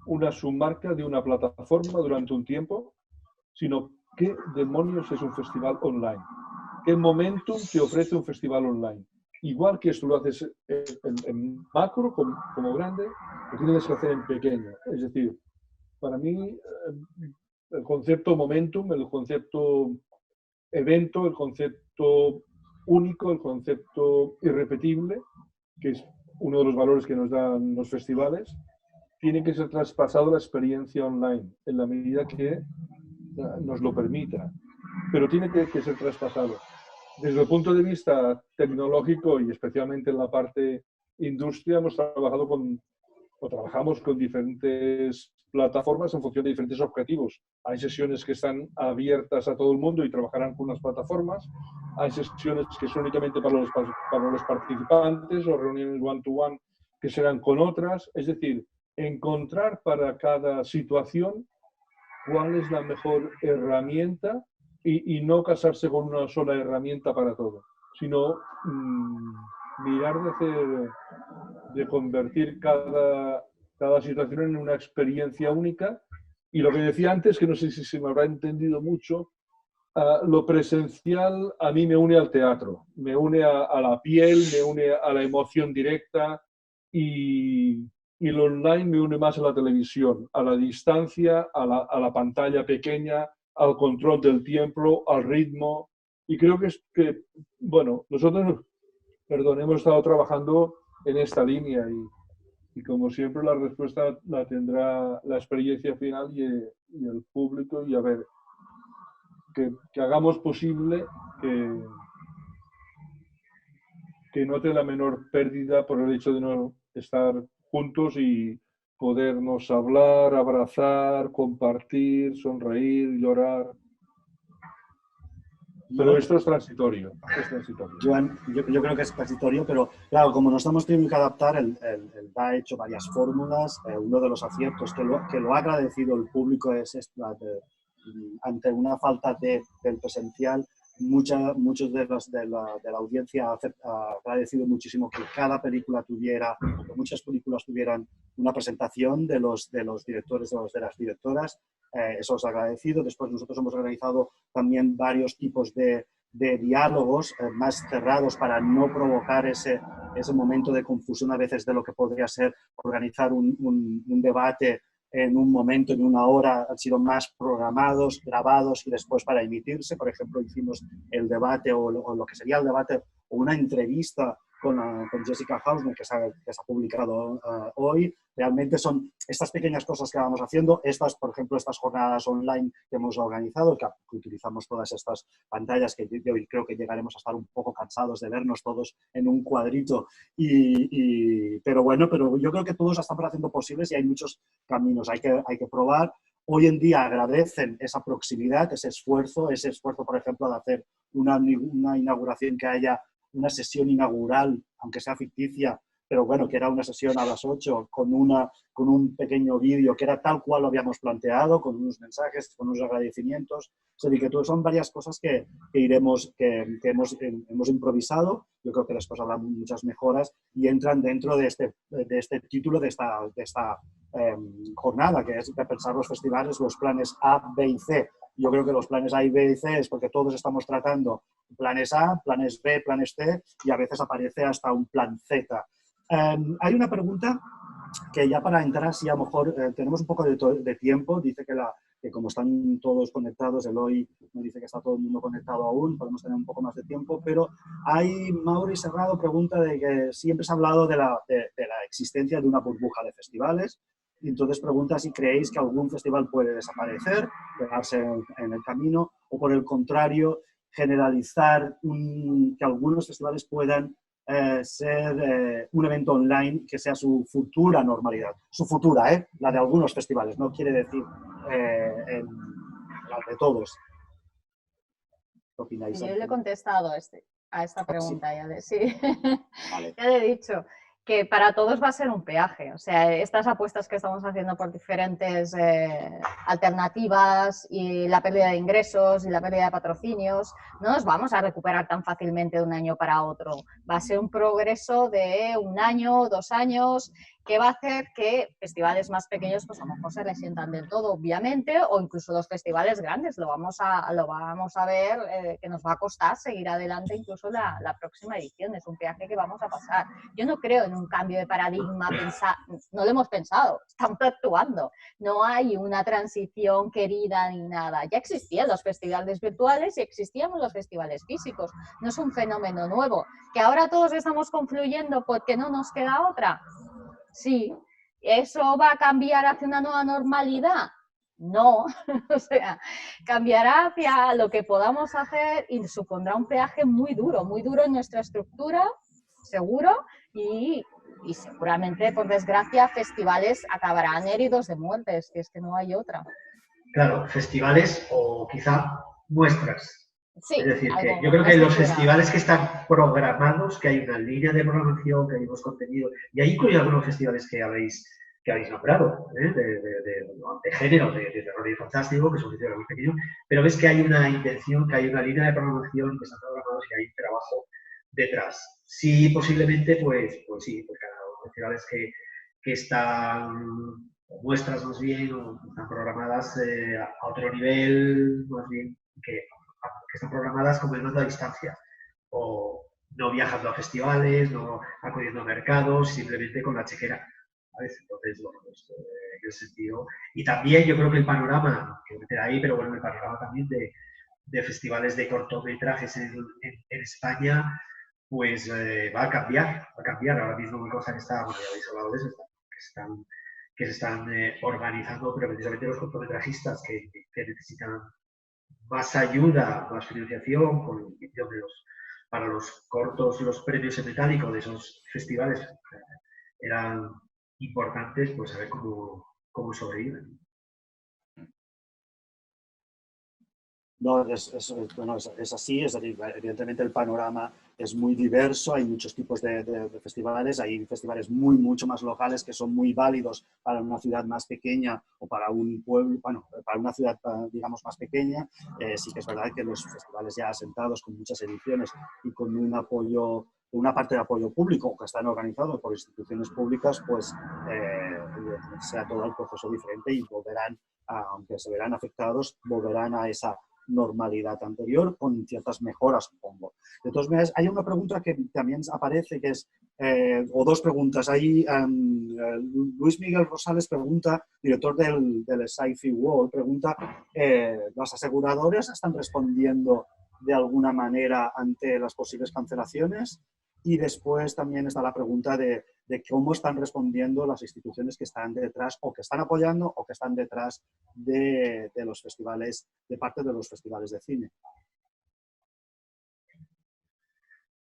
una submarca de una plataforma durante un tiempo, sino qué demonios es un festival online, qué momentum te ofrece un festival online. Igual que esto lo haces en macro como grande, lo tienes que hacer en pequeño. Es decir, para mí el concepto momentum, el concepto evento, el concepto único, el concepto irrepetible, que es uno de los valores que nos dan los festivales, tiene que ser traspasado a la experiencia online en la medida que nos lo permita, pero tiene que ser traspasado. Desde el punto de vista tecnológico y especialmente en la parte industria, hemos trabajado trabajamos con diferentes plataformas en función de diferentes objetivos. Hay sesiones que están abiertas a todo el mundo y trabajarán con unas plataformas. Hay sesiones que son únicamente para los participantes o reuniones one-to-one que serán con otras. Es decir, encontrar para cada situación cuál es la mejor herramienta y no casarse con una sola herramienta para todo, sino mirar de convertir cada situación en una experiencia única. Y lo que decía antes, que no sé si se me habrá entendido mucho, lo presencial a mí me une al teatro, me une a la piel, me une a la emoción directa, y lo online me une más a la televisión, a la distancia, a la pantalla pequeña, al control del tiempo, al ritmo. Y creo que bueno, nosotros, hemos estado trabajando en esta línea y como siempre la respuesta la tendrá la experiencia final y el público, y a ver, que hagamos posible que note la menor pérdida por el hecho de no estar juntos y podernos hablar, abrazar, compartir, sonreír, llorar. Pero esto es transitorio. Joan, yo creo que es transitorio, pero claro, como nos hemos tenido que adaptar, el DA ha hecho varias fórmulas. Uno de los aciertos que lo ha agradecido el público es ante una falta del presencial, muchos de la audiencia ha agradecido muchísimo que cada película tuviera, que muchas películas tuvieran una presentación de los directores o de las directoras. Eso os ha agradecido. Después nosotros hemos organizado también varios tipos de diálogos más cerrados para no provocar ese momento de confusión a veces de lo que podría ser organizar un debate en un momento, en una hora. Han sido más programados, grabados y después para emitirse. Por ejemplo, hicimos el debate o lo que sería el debate o una entrevista con Jessica Hausner que se ha publicado hoy. Realmente son estas pequeñas cosas que vamos haciendo. Estas, por ejemplo, estas jornadas online que hemos organizado, que utilizamos todas estas pantallas que yo creo que llegaremos a estar un poco cansados de vernos todos en un cuadrito. Pero bueno, pero yo creo que todos estamos haciendo posibles y hay muchos caminos. Hay que probar. Hoy en día agradecen esa proximidad, ese esfuerzo, por ejemplo, de hacer una inauguración, que haya una sesión inaugural, aunque sea ficticia, pero bueno, que era una sesión a las 8 con un pequeño vídeo que era tal cual lo habíamos planteado, con unos mensajes, con unos agradecimientos. Es decir, que son varias cosas que hemos improvisado. Yo creo que después habrá muchas mejoras y entran dentro de este título, de esta jornada, que es repensar los festivales, los planes A, B y C. Yo creo que los planes A y B y C es porque todos estamos tratando planes A, planes B, planes C, y a veces aparece hasta un plan Z. Hay una pregunta que ya para entrar, si a lo mejor tenemos un poco de tiempo, dice que como están todos conectados, Eloy me dice que está todo el mundo conectado aún, podemos tener un poco más de tiempo, pero Mauri Serrado pregunta de que siempre se ha hablado de la existencia de una burbuja de festivales, y entonces pregunta si creéis que algún festival puede desaparecer, quedarse en el camino, o por el contrario, generalizar que algunos festivales puedan ser un evento online que sea su futura normalidad. Su futura, la de algunos festivales, no quiere decir la de todos. ¿Qué opináis? Yo le he contestado a esta pregunta, sí. Vale. Ya le he dicho que para todos va a ser un peaje. O sea, estas apuestas que estamos haciendo por diferentes alternativas y la pérdida de ingresos y la pérdida de patrocinios, no nos vamos a recuperar tan fácilmente de un año para otro. Va a ser un progreso de 1 año, 2 años, que va a hacer que festivales más pequeños pues a lo mejor se resientan del todo, obviamente, o incluso los festivales grandes. Lo vamos a ver que nos va a costar seguir adelante incluso la próxima edición. Es un peaje que vamos a pasar. Yo no creo en un cambio de paradigma, no lo hemos pensado, estamos actuando. No hay una transición querida ni nada. Ya existían los festivales virtuales y existíamos los festivales físicos. No es un fenómeno nuevo. ¿Que ahora todos estamos confluyendo porque no nos queda otra? Sí. ¿Eso va a cambiar hacia una nueva normalidad? No. O sea, cambiará hacia lo que podamos hacer y supondrá un peaje muy duro en nuestra estructura, seguro, y seguramente, por desgracia, festivales acabarán heridos de muertes, que es que no hay otra. Claro, festivales o quizá muestras. Sí, es decir, que yo creo que los festivales que están programados, que hay una línea de programación, que hay unos contenidos, y ahí incluye algunos festivales que habéis nombrado, de género, de terror y fantástico, que son festivales muy pequeños, pero ves que hay una intención, que hay una línea de programación, que están programados y hay un trabajo detrás. Sí, posiblemente, pues sí, pues cada uno de los festivales que están, o muestras más bien, o están programadas a otro nivel, más bien, que están programadas con menos la distancia, o no viajando a festivales, no acudiendo a mercados, simplemente con la chequera. ¿Sabes? Entonces, bueno, pues, en ese sentido. Y también yo creo que el panorama, que meter ahí, pero bueno, el panorama también de festivales de cortometrajes en España, pues va a cambiar. Ahora mismo una cosa que está, bueno, ya habéis hablado de eso, que se están organizando, pero precisamente los cortometrajistas que necesitan más ayuda, más financiación, para los cortos, los premios en metálico de esos festivales eran importantes, pues a ver cómo sobreviven. No, es así, es decir, evidentemente el panorama es muy diverso, hay muchos tipos de festivales, hay festivales mucho más locales que son muy válidos para una ciudad más pequeña o para un pueblo, bueno, para una ciudad, digamos, más pequeña. Sí que es verdad que los festivales ya asentados con muchas ediciones y con un apoyo, una parte de apoyo público que están organizados por instituciones públicas, pues sea todo el proceso diferente y volverán, aunque se verán afectados, volverán a esa normalidad anterior con ciertas mejoras, supongo. De todas maneras, hay una pregunta que también aparece, que es, o dos preguntas. Ahí Luis Miguel Rosales pregunta, director del Sci-Fi World, pregunta, ¿las aseguradoras están respondiendo de alguna manera ante las posibles cancelaciones? Y después también está la pregunta de cómo están respondiendo las instituciones que están detrás o que están apoyando o que están detrás de los festivales, de parte de los festivales de cine.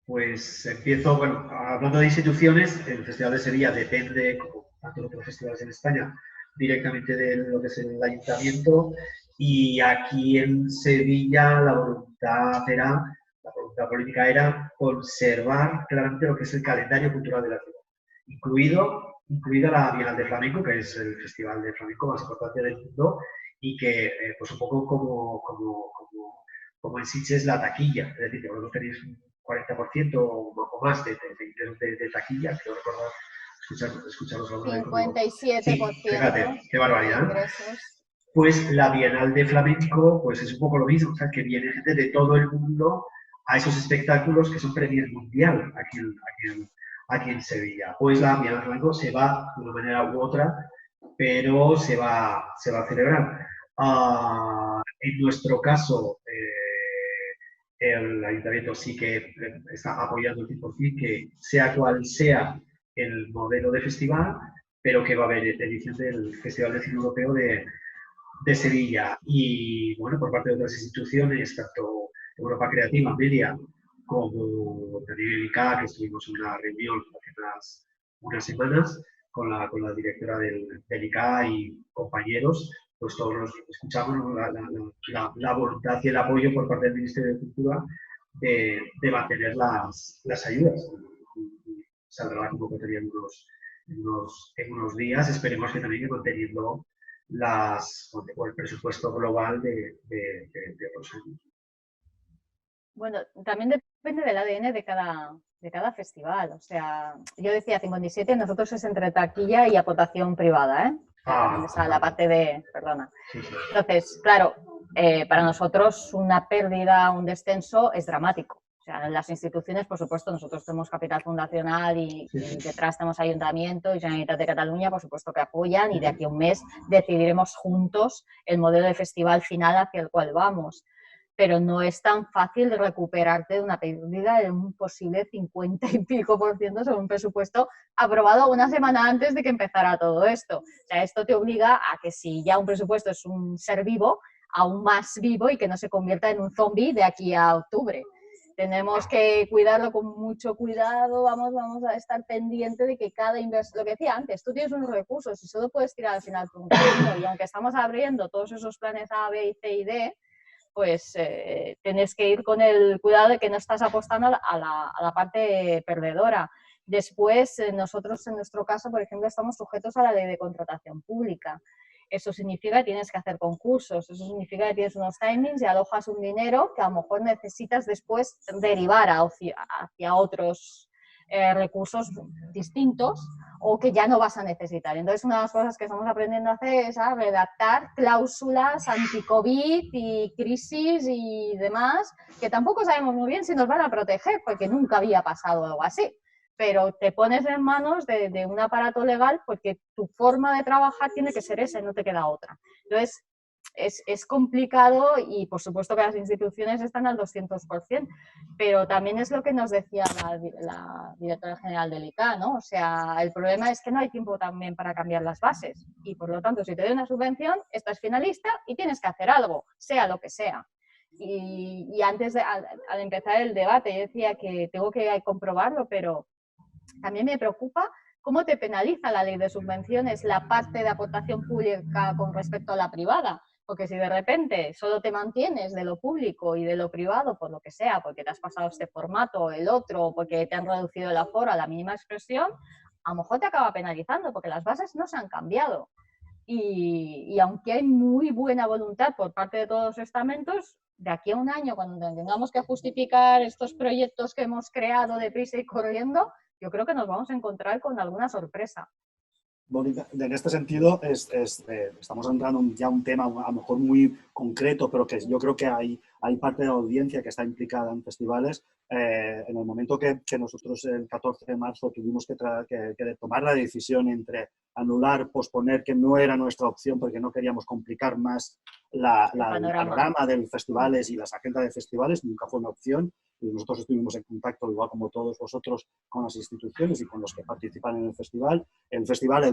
Pues empiezo, bueno, hablando de instituciones, el Festival de Sevilla depende, como tantos otros festivales en España, directamente de lo que es el ayuntamiento, y aquí en Sevilla la voluntad política era conservar claramente lo que es el calendario cultural de la ciudad, incluida la Bienal de Flamenco, que es el festival de flamenco más importante del mundo, y que, pues un poco como en Sitges es la taquilla, es decir, que vosotros tenéis un 40% o más de taquilla, creo recordar escucharos alguna vez conmigo. 57%. Sí, fíjate, qué barbaridad. Ingresos. Pues la Bienal de Flamenco pues es un poco lo mismo, o sea, que viene gente de todo el mundo a esos espectáculos que son premier mundial aquí en Sevilla. Pues la Bienal de Flamenco se va de una manera u otra, pero se va a celebrar. En nuestro caso, el ayuntamiento sí que está apoyando el 100%, que sea cual sea el modelo de festival, pero que va a haber edición del Festival de Cine Europeo de Sevilla. Y bueno, por parte de otras instituciones, tanto Europa Creativa, Media, como también el ICA, que estuvimos en una reunión hace unas semanas con la directora del ICA y compañeros, pues todos nos escuchamos, ¿no?, la voluntad y el apoyo por parte del Ministerio de Cultura de mantener las ayudas. Saldrá la convocatoria en unos días, esperemos que también manteniendo el presupuesto global de otros años. Bueno, también depende del ADN de cada festival. O sea, yo decía 57, nosotros es entre taquilla y aportación privada, ¿eh? La parte de... Perdona. Sí, sí. Entonces, claro, para nosotros una pérdida, un descenso es dramático. O sea, en las instituciones, por supuesto, nosotros tenemos capital fundacional y detrás tenemos Ayuntamiento y Generalitat de Cataluña, por supuesto, que apoyan, y de aquí a un mes decidiremos juntos el modelo de festival final hacia el cual vamos. Pero no es tan fácil de recuperarte de una pérdida de un posible 50 y pico % sobre un presupuesto aprobado una semana antes de que empezara todo esto. O sea, esto te obliga a que si ya un presupuesto es un ser vivo, aún más vivo, y que no se convierta en un zombie de aquí a octubre. Tenemos que cuidarlo con mucho cuidado, vamos a estar pendiente de que cada inversión, lo que decía antes, tú tienes unos recursos y solo puedes tirar al final por un camino, y aunque estamos abriendo todos esos planes A, B, C y D, pues tienes que ir con el cuidado de que no estás apostando a la parte perdedora. Después, nosotros en nuestro caso, por ejemplo, estamos sujetos a la ley de contratación pública. Eso significa que tienes que hacer concursos, eso significa que tienes unos timings y alojas un dinero que a lo mejor necesitas después derivar hacia otros recursos distintos, o que ya no vas a necesitar. Entonces, una de las cosas que estamos aprendiendo a hacer es a redactar cláusulas anti-COVID y crisis y demás, que tampoco sabemos muy bien si nos van a proteger, porque nunca había pasado algo así. Pero te pones en manos de un aparato legal, porque tu forma de trabajar tiene que ser esa, no te queda otra. Entonces, es complicado, y por supuesto que las instituciones están al 200%, pero también es lo que nos decía la directora general del ICA, ¿no? O sea, el problema es que no hay tiempo también para cambiar las bases, y por lo tanto, si te doy una subvención, estás finalista y tienes que hacer algo, sea lo que sea. Y antes, al empezar el debate, yo decía que tengo que comprobarlo, pero también me preocupa cómo te penaliza la ley de subvenciones la parte de aportación pública con respecto a la privada. Porque si de repente solo te mantienes de lo público y de lo privado, por lo que sea, porque te has pasado este formato o el otro, o porque te han reducido el aforo a la mínima expresión, a lo mejor te acaba penalizando, porque las bases no se han cambiado. Y aunque hay muy buena voluntad por parte de todos los estamentos, de aquí a un año, cuando tengamos que justificar estos proyectos que hemos creado deprisa y corriendo, yo creo que nos vamos a encontrar con alguna sorpresa. Mónica, en este sentido, estamos entrando ya a un tema a lo mejor muy concreto, pero que yo creo que hay hay parte de la audiencia que está implicada en festivales. En el momento que nosotros el 14 de marzo tuvimos que tomar la decisión entre anular, posponer, que no era nuestra opción porque no queríamos complicar más el panorama de festivales y las agendas de festivales, nunca fue una opción. Y nosotros estuvimos en contacto, igual como todos vosotros, con las instituciones y con los que participan en el festival. El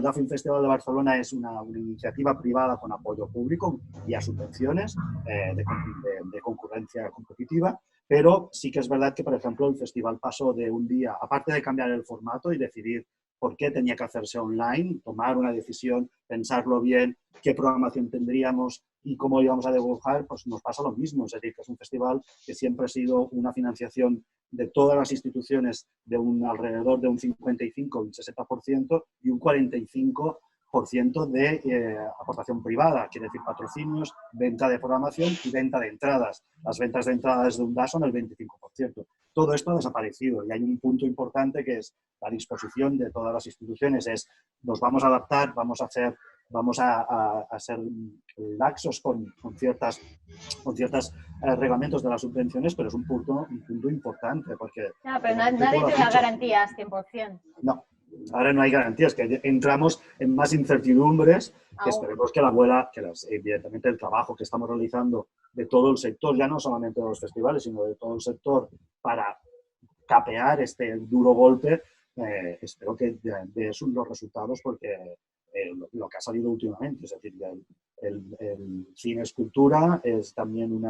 Dafin Festival de Barcelona es una iniciativa privada con apoyo público y a subvenciones de concurrencia competitiva, pero sí que es verdad que, por ejemplo, el festival pasó de un día, aparte de cambiar el formato y decidir por qué tenía que hacerse online, tomar una decisión, pensarlo bien, qué programación tendríamos y cómo íbamos a dibujar, pues nos pasa lo mismo. Es decir, que es un festival que siempre ha sido una financiación de todas las instituciones de alrededor de un 55 o un 60% y un 45% de aportación privada, quiere decir patrocinios, venta de programación y venta de entradas. Las ventas de entradas de UNDA son el 25%. Todo esto ha desaparecido y hay un punto importante que es la disposición de todas las instituciones. Nos vamos a adaptar, vamos a ser laxos con ciertos reglamentos de las subvenciones, pero es un punto importante porque... No, pero nadie te da garantías 100%. No. Ahora no hay garantías, que entramos en más incertidumbres, que esperemos que evidentemente el trabajo que estamos realizando de todo el sector, ya no solamente de los festivales, sino de todo el sector para capear este duro golpe, espero que dé los resultados porque lo que ha salido últimamente, es decir, el cine es cultura, es también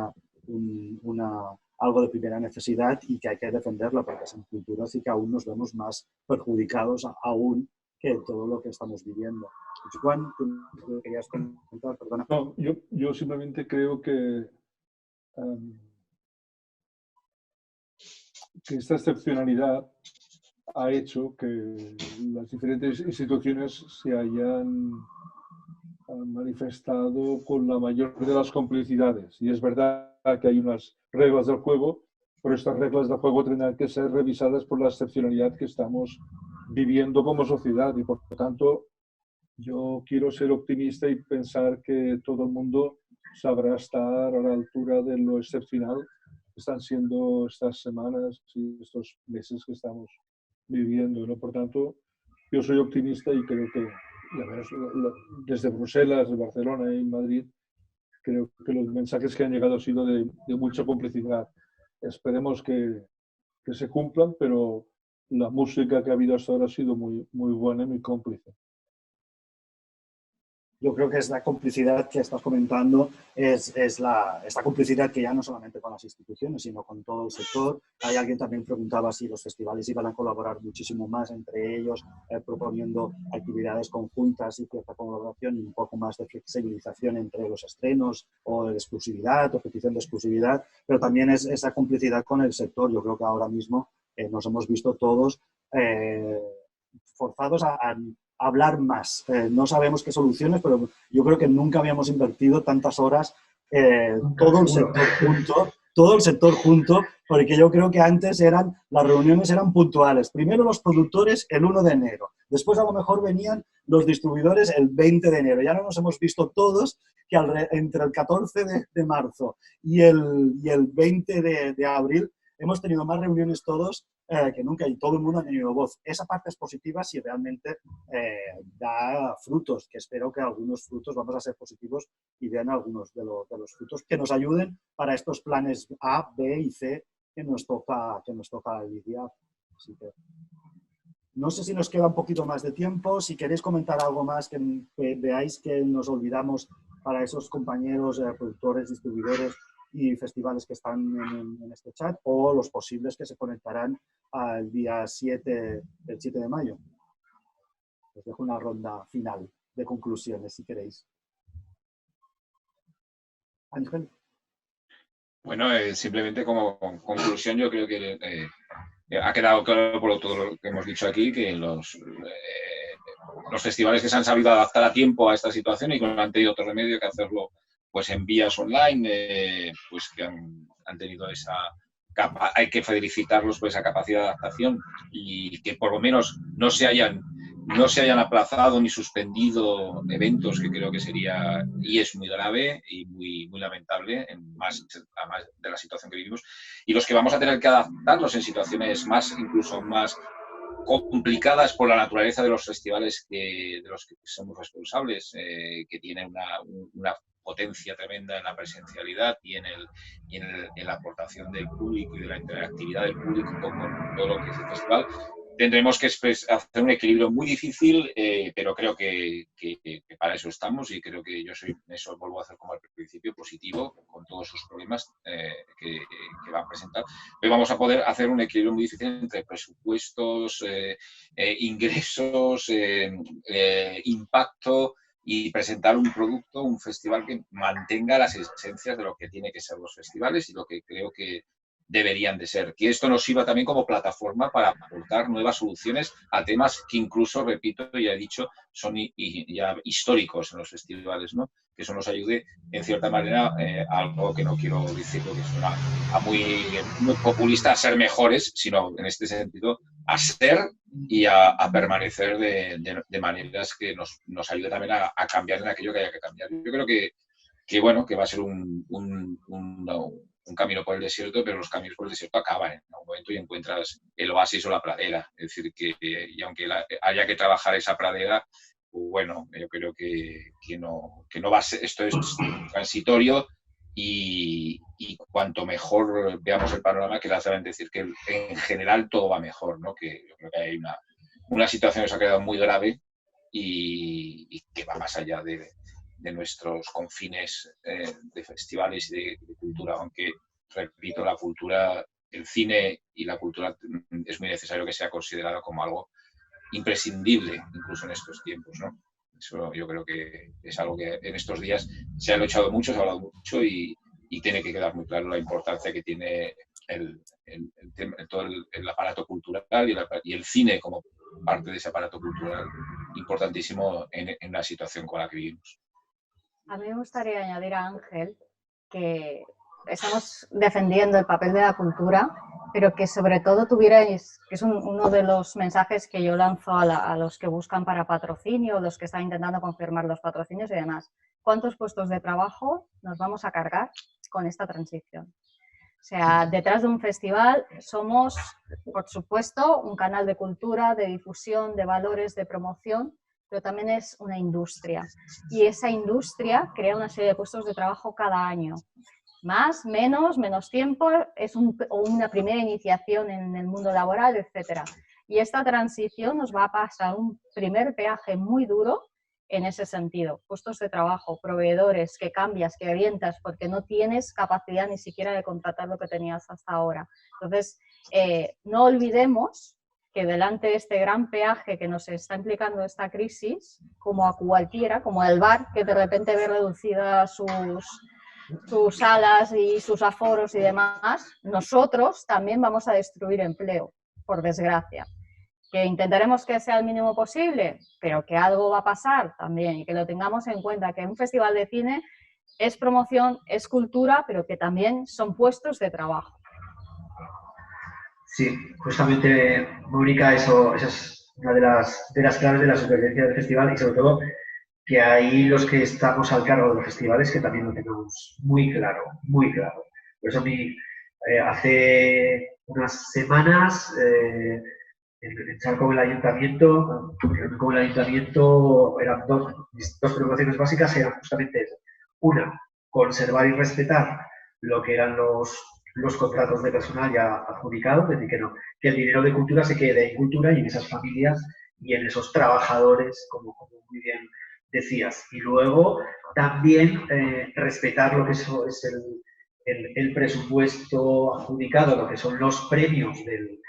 algo de primera necesidad y que hay que defenderla porque es en cultura, así que aún nos vemos más perjudicados aún que todo lo que estamos viviendo. Juan, ¿tú querías comentar? Perdona. No, yo simplemente creo que esta excepcionalidad ha hecho que las diferentes instituciones se hayan manifestado con la mayor de las complicidades. Y es verdad que hay unas reglas del juego, pero estas reglas del juego tendrán que ser revisadas por la excepcionalidad que estamos viviendo como sociedad. Y por lo tanto, yo quiero ser optimista y pensar que todo el mundo sabrá estar a la altura de lo excepcional que están siendo estas semanas y estos meses que estamos viviendo, ¿no? Por tanto, yo soy optimista y creo que, desde Bruselas, de Barcelona y Madrid, creo que los mensajes que han llegado han sido de mucha complicidad. Esperemos que se cumplan, pero la música que ha habido hasta ahora ha sido muy, muy buena y muy cómplice. Yo creo que es la complicidad que estás comentando, esta complicidad que ya no solamente con las instituciones, sino con todo el sector. Hay alguien también preguntaba si los festivales iban a colaborar muchísimo más entre ellos, proponiendo actividades conjuntas y cierta colaboración y un poco más de flexibilización entre los estrenos o de exclusividad o petición de exclusividad, pero también es esa complicidad con el sector. Yo creo que ahora mismo nos hemos visto todos forzados a hablar más. No sabemos qué soluciones, pero yo creo que nunca habíamos invertido tantas horas todo el sector junto, porque yo creo que antes las reuniones eran puntuales. Primero los productores el 1 de enero, después a lo mejor venían los distribuidores el 20 de enero. Ya no nos hemos visto todos que entre el 14 de marzo y el 20 de abril hemos tenido más reuniones todos que nunca y todo el mundo ha tenido voz. Esa parte es positiva si realmente da frutos, que espero que algunos frutos vamos a ser positivos y den algunos de los frutos que nos ayuden para estos planes A, B y C que nos toca lidiar. Así que no sé si nos queda un poquito más de tiempo, si queréis comentar algo más que veáis que nos olvidamos para esos compañeros productores, distribuidores y festivales que están en este chat, o los posibles que se conectarán el día 7 de mayo. Os dejo una ronda final de conclusiones, si queréis. Ángel. Bueno, simplemente como conclusión, yo creo que ha quedado claro por todo lo que hemos dicho aquí que los festivales que se han sabido adaptar a tiempo a esta situación y que no han tenido otro remedio que hacerlo pues en vías online, pues que han tenido hay que felicitarlos por esa capacidad de adaptación y que por lo menos no se hayan no se hayan aplazado ni suspendido eventos, que creo que sería y es muy grave y muy lamentable, además de la situación que vivimos, y los que vamos a tener que adaptarnos en situaciones incluso más complicadas por la naturaleza de los festivales de los que somos responsables, que tienen una potencia tremenda en la presencialidad y en la aportación del público y de la interactividad del público con todo lo que es el festival. Tendremos que hacer un equilibrio muy difícil, pero creo que para eso estamos, y creo que yo soy, eso vuelvo a hacer como al principio, positivo, con todos sus problemas que va a presentar. Pero vamos a poder hacer un equilibrio muy difícil entre presupuestos, ingresos, impacto, y presentar un producto, un festival que mantenga las esencias de lo que tiene que ser los festivales y lo que creo que deberían de ser. Que esto nos sirva también como plataforma para aportar nuevas soluciones a temas que incluso, repito, ya he dicho, son ya históricos en los festivales, ¿no? Que eso nos ayude, en cierta manera, algo que no quiero decir porque suena muy populista, a ser mejores, sino en este sentido a ser y a permanecer de maneras que nos ayude también a cambiar en aquello que haya que cambiar. Yo creo que va a ser un camino por el desierto, pero los caminos por el desierto acaban en algún momento y encuentras el oasis o la pradera. Es decir, y aunque haya que trabajar esa pradera, bueno, yo creo que no va a ser, esto es transitorio, y cuanto mejor veamos el panorama, que le hace decir que en general todo va mejor, ¿no? Que yo creo que hay una situación que se ha quedado muy grave y que va más allá de nuestros confines de festivales y de cultura, aunque, repito, la cultura, el cine y la cultura es muy necesario que sea considerado como algo imprescindible, incluso en estos tiempos, ¿no? Eso yo creo que es algo que en estos días se ha luchado mucho, se ha hablado mucho, y tiene que quedar muy claro la importancia que tiene todo el aparato cultural y el cine como parte de ese aparato cultural importantísimo en la situación con la que vivimos. A mí me gustaría añadir a Ángel que estamos defendiendo el papel de la cultura, pero que sobre todo tuvierais, que es uno de los mensajes que yo lanzo a los que buscan para patrocinio, los que están intentando confirmar los patrocinios y demás. ¿Cuántos puestos de trabajo nos vamos a cargar con esta transición? O sea, detrás de un festival somos, por supuesto, un canal de cultura, de difusión, de valores, de promoción, pero también es una industria. Y esa industria crea una serie de puestos de trabajo cada año. Más, menos tiempo, es una primera iniciación en el mundo laboral, etc. Y esta transición nos va a pasar un primer peaje muy duro en ese sentido. Puestos de trabajo, proveedores, que cambias, que orientas, porque no tienes capacidad ni siquiera de contratar lo que tenías hasta ahora. Entonces, no olvidemos que delante de este gran peaje que nos está implicando esta crisis, como a cualquiera, como el bar, que de repente ve reducidas sus salas y sus aforos y demás, nosotros también vamos a destruir empleo, por desgracia. Que intentaremos que sea el mínimo posible, pero que algo va a pasar también, y que lo tengamos en cuenta, que un festival de cine es promoción, es cultura, pero que también son puestos de trabajo. Sí, justamente, Mónica, esa es una de las claves de la supervivencia del festival, y sobre todo que ahí los que estamos al cargo de los festivales que también lo tengamos muy claro, muy claro. Por eso hace unas semanas en charla con el ayuntamiento, eran mis dos preocupaciones básicas eran justamente eso. Una, conservar y respetar lo que eran los contratos de personal ya adjudicados, es decir, que el dinero de cultura se quede en cultura y en esas familias y en esos trabajadores, como muy bien decías. Y luego también respetar lo que es el presupuesto adjudicado, lo que son los premios del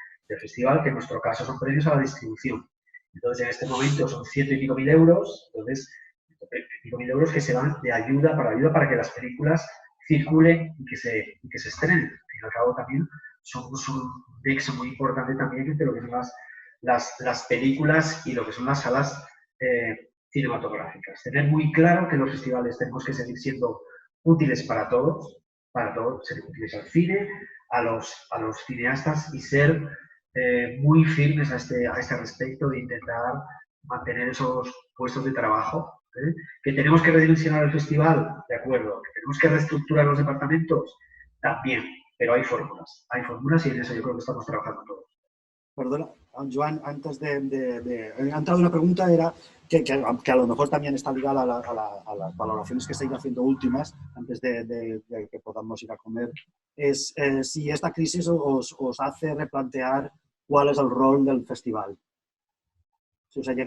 festival, que en nuestro caso son premios a la distribución. Entonces, en este momento son 100 y pico mil euros, entonces, 100 y pico mil euros que se van de ayuda para que las películas circulen y que se estrenen. Al fin y al cabo, también somos un nexo muy importante también entre lo que son las películas y lo que son las salas cinematográficas. Tener muy claro que los festivales tenemos que seguir siendo útiles para todos, ser útiles al cine, a los cineastas, y ser muy firmes a este respecto, de intentar mantener esos puestos de trabajo. Que tenemos que redimensionar el festival, de acuerdo. Que tenemos que reestructurar los departamentos, también. Pero hay fórmulas y en eso yo creo que estamos trabajando todos. Perdona, Joan, antes ha entrado una pregunta, era que a lo mejor también está ligada a las valoraciones que estáis haciendo últimas, antes de que podamos ir a comer, es si esta crisis os hace replantear cuál es el rol del festival. Si os habéis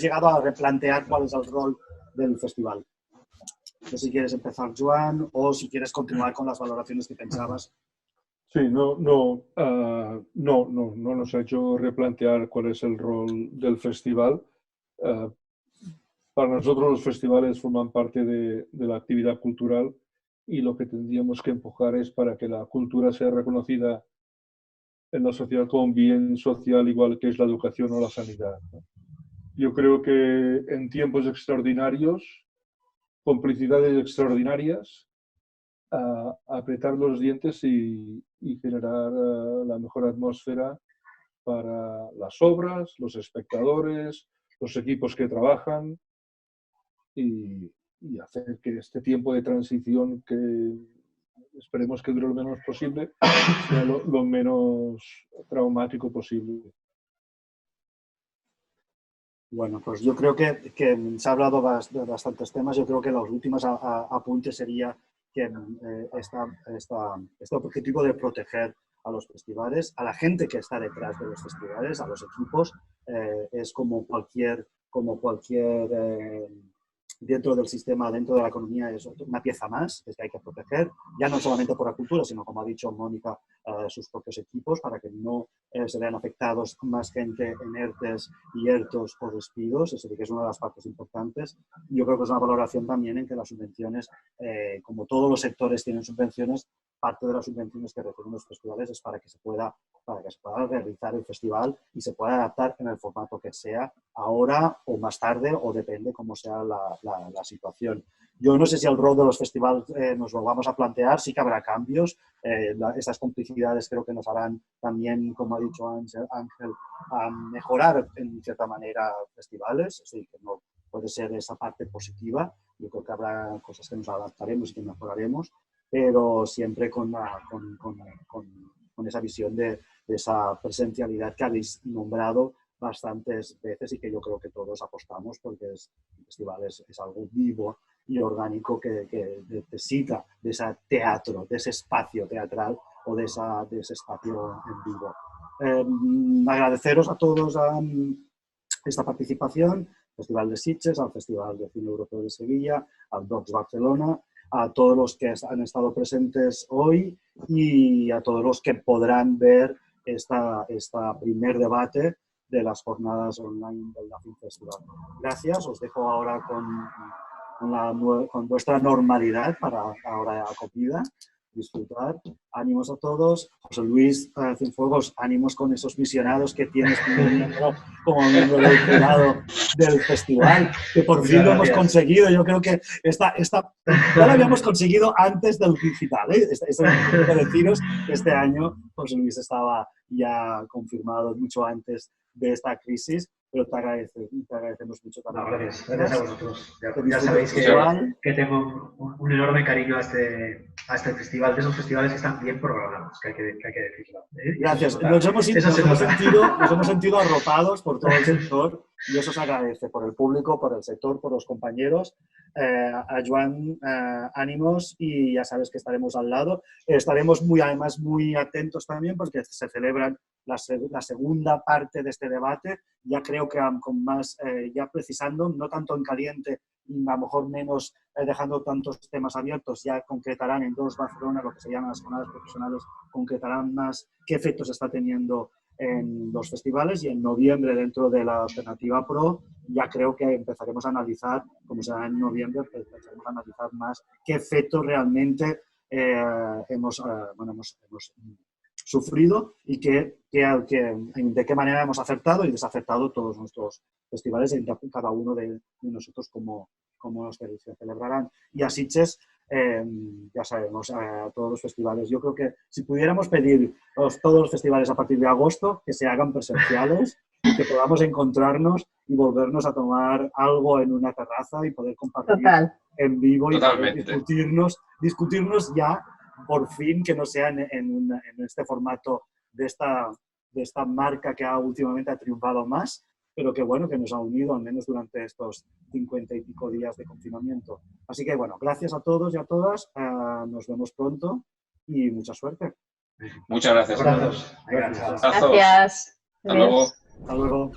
llegado a replantear cuál es el rol del festival. No sé si quieres empezar, Joan, o si quieres continuar con las valoraciones que pensabas. Sí, no nos ha hecho replantear cuál es el rol del festival. Para nosotros los festivales forman parte de la actividad cultural y lo que tendríamos que empujar es para que la cultura sea reconocida en la sociedad como un bien social, igual que es la educación o la sanidad, ¿no? Yo creo que en tiempos extraordinarios, complicidades extraordinarias, apretar los dientes y generar la mejor atmósfera para las obras, los espectadores, los equipos que trabajan y hacer que este tiempo de transición, que esperemos que dure lo menos posible, sea lo menos traumático posible. Bueno, pues yo creo que se ha hablado de bastantes temas. Yo creo que los últimos apuntes sería que este objetivo de proteger a los festivales, a la gente que está detrás de los festivales, a los equipos, es como cualquier dentro del sistema, dentro de la economía, es una pieza más que hay que proteger, ya no solamente por la cultura, sino, como ha dicho Mónica, sus propios equipos, para que no se vean afectados más gente en ERTEs y ERTOs o despidos. Eso sí que es una de las partes importantes. Yo creo que es una valoración también en que las subvenciones, como todos los sectores tienen subvenciones, parte de las subvenciones que reciben los festivales es para que se pueda realizar el festival y se pueda adaptar en el formato que sea, ahora o más tarde, o depende cómo sea la situación. Yo no sé si el rol de los festivales nos lo vamos a plantear, sí que habrá cambios. Estas complicidades creo que nos harán también, como ha dicho Ángel, mejorar en cierta manera festivales, así que no puede ser esa parte positiva. Yo creo que habrá cosas que nos adaptaremos y que mejoraremos, pero siempre con esa visión de esa presencialidad que habéis nombrado bastantes veces y que yo creo que todos apostamos, porque el festival es algo vivo y orgánico que necesita de ese teatro, de ese espacio teatral o de ese espacio en vivo. Agradeceros a todos esta participación, Festival de Sitges, al Festival de Cine Europeo de Sevilla, al Docs Barcelona, a todos los que han estado presentes hoy y a todos los que podrán ver esta primer debate de las jornadas online del Film Festival. Gracias, os dejo ahora con vuestra normalidad para ahora acogida, disfrutar. Ánimos a todos. José Luis Cienfuegos, ánimos con esos visionados que tienes como miembro del jurado del festival, que por fin lo hemos conseguido. Yo creo que ya lo habíamos conseguido antes del digital, ¿eh? Esto tengo que deciros que este año José Luis estaba ya confirmado mucho antes de esta crisis, pero te agradecemos mucho también. Gracias a vosotros. Ya sabéis que tengo un enorme cariño a este festival, de esos festivales que están bien programados, que hay que decirlo. Gracias. Nos hemos sentido arropados por todo el sector y eso se agradece por el público, por el sector, por los compañeros. A Joan, ánimos, y ya sabes que estaremos al lado. Estaremos además muy atentos también porque se celebran la segunda parte de este debate, ya creo que con más, ya precisando, no tanto en caliente y a lo mejor menos dejando tantos temas abiertos, ya concretarán en Docs Barcelona, lo que se llaman las jornadas profesionales, concretarán más qué efectos está teniendo en los festivales, y en noviembre, dentro de la alternativa pro, ya creo que empezaremos a analizar, como será en noviembre, empezaremos a analizar más qué efectos realmente hemos sufrido y de qué manera hemos acertado y desacertado todos nuestros festivales, en cada uno de nosotros como los que se celebrarán. Y a Sitges, ya sabemos, a todos los festivales. Yo creo que si pudiéramos pedir todos los festivales a partir de agosto, que se hagan presenciales y que podamos encontrarnos y volvernos a tomar algo en una terraza y poder compartir en vivo y poder discutirnos ya, por fin, que no sea en este formato de esta marca que últimamente ha triunfado más, pero que bueno, que nos ha unido al menos durante estos 50 y pico días de confinamiento. Así que bueno, gracias a todos y a todas, nos vemos pronto y mucha suerte. Muchas gracias. Abrazos. Gracias. Hasta luego. Hasta luego.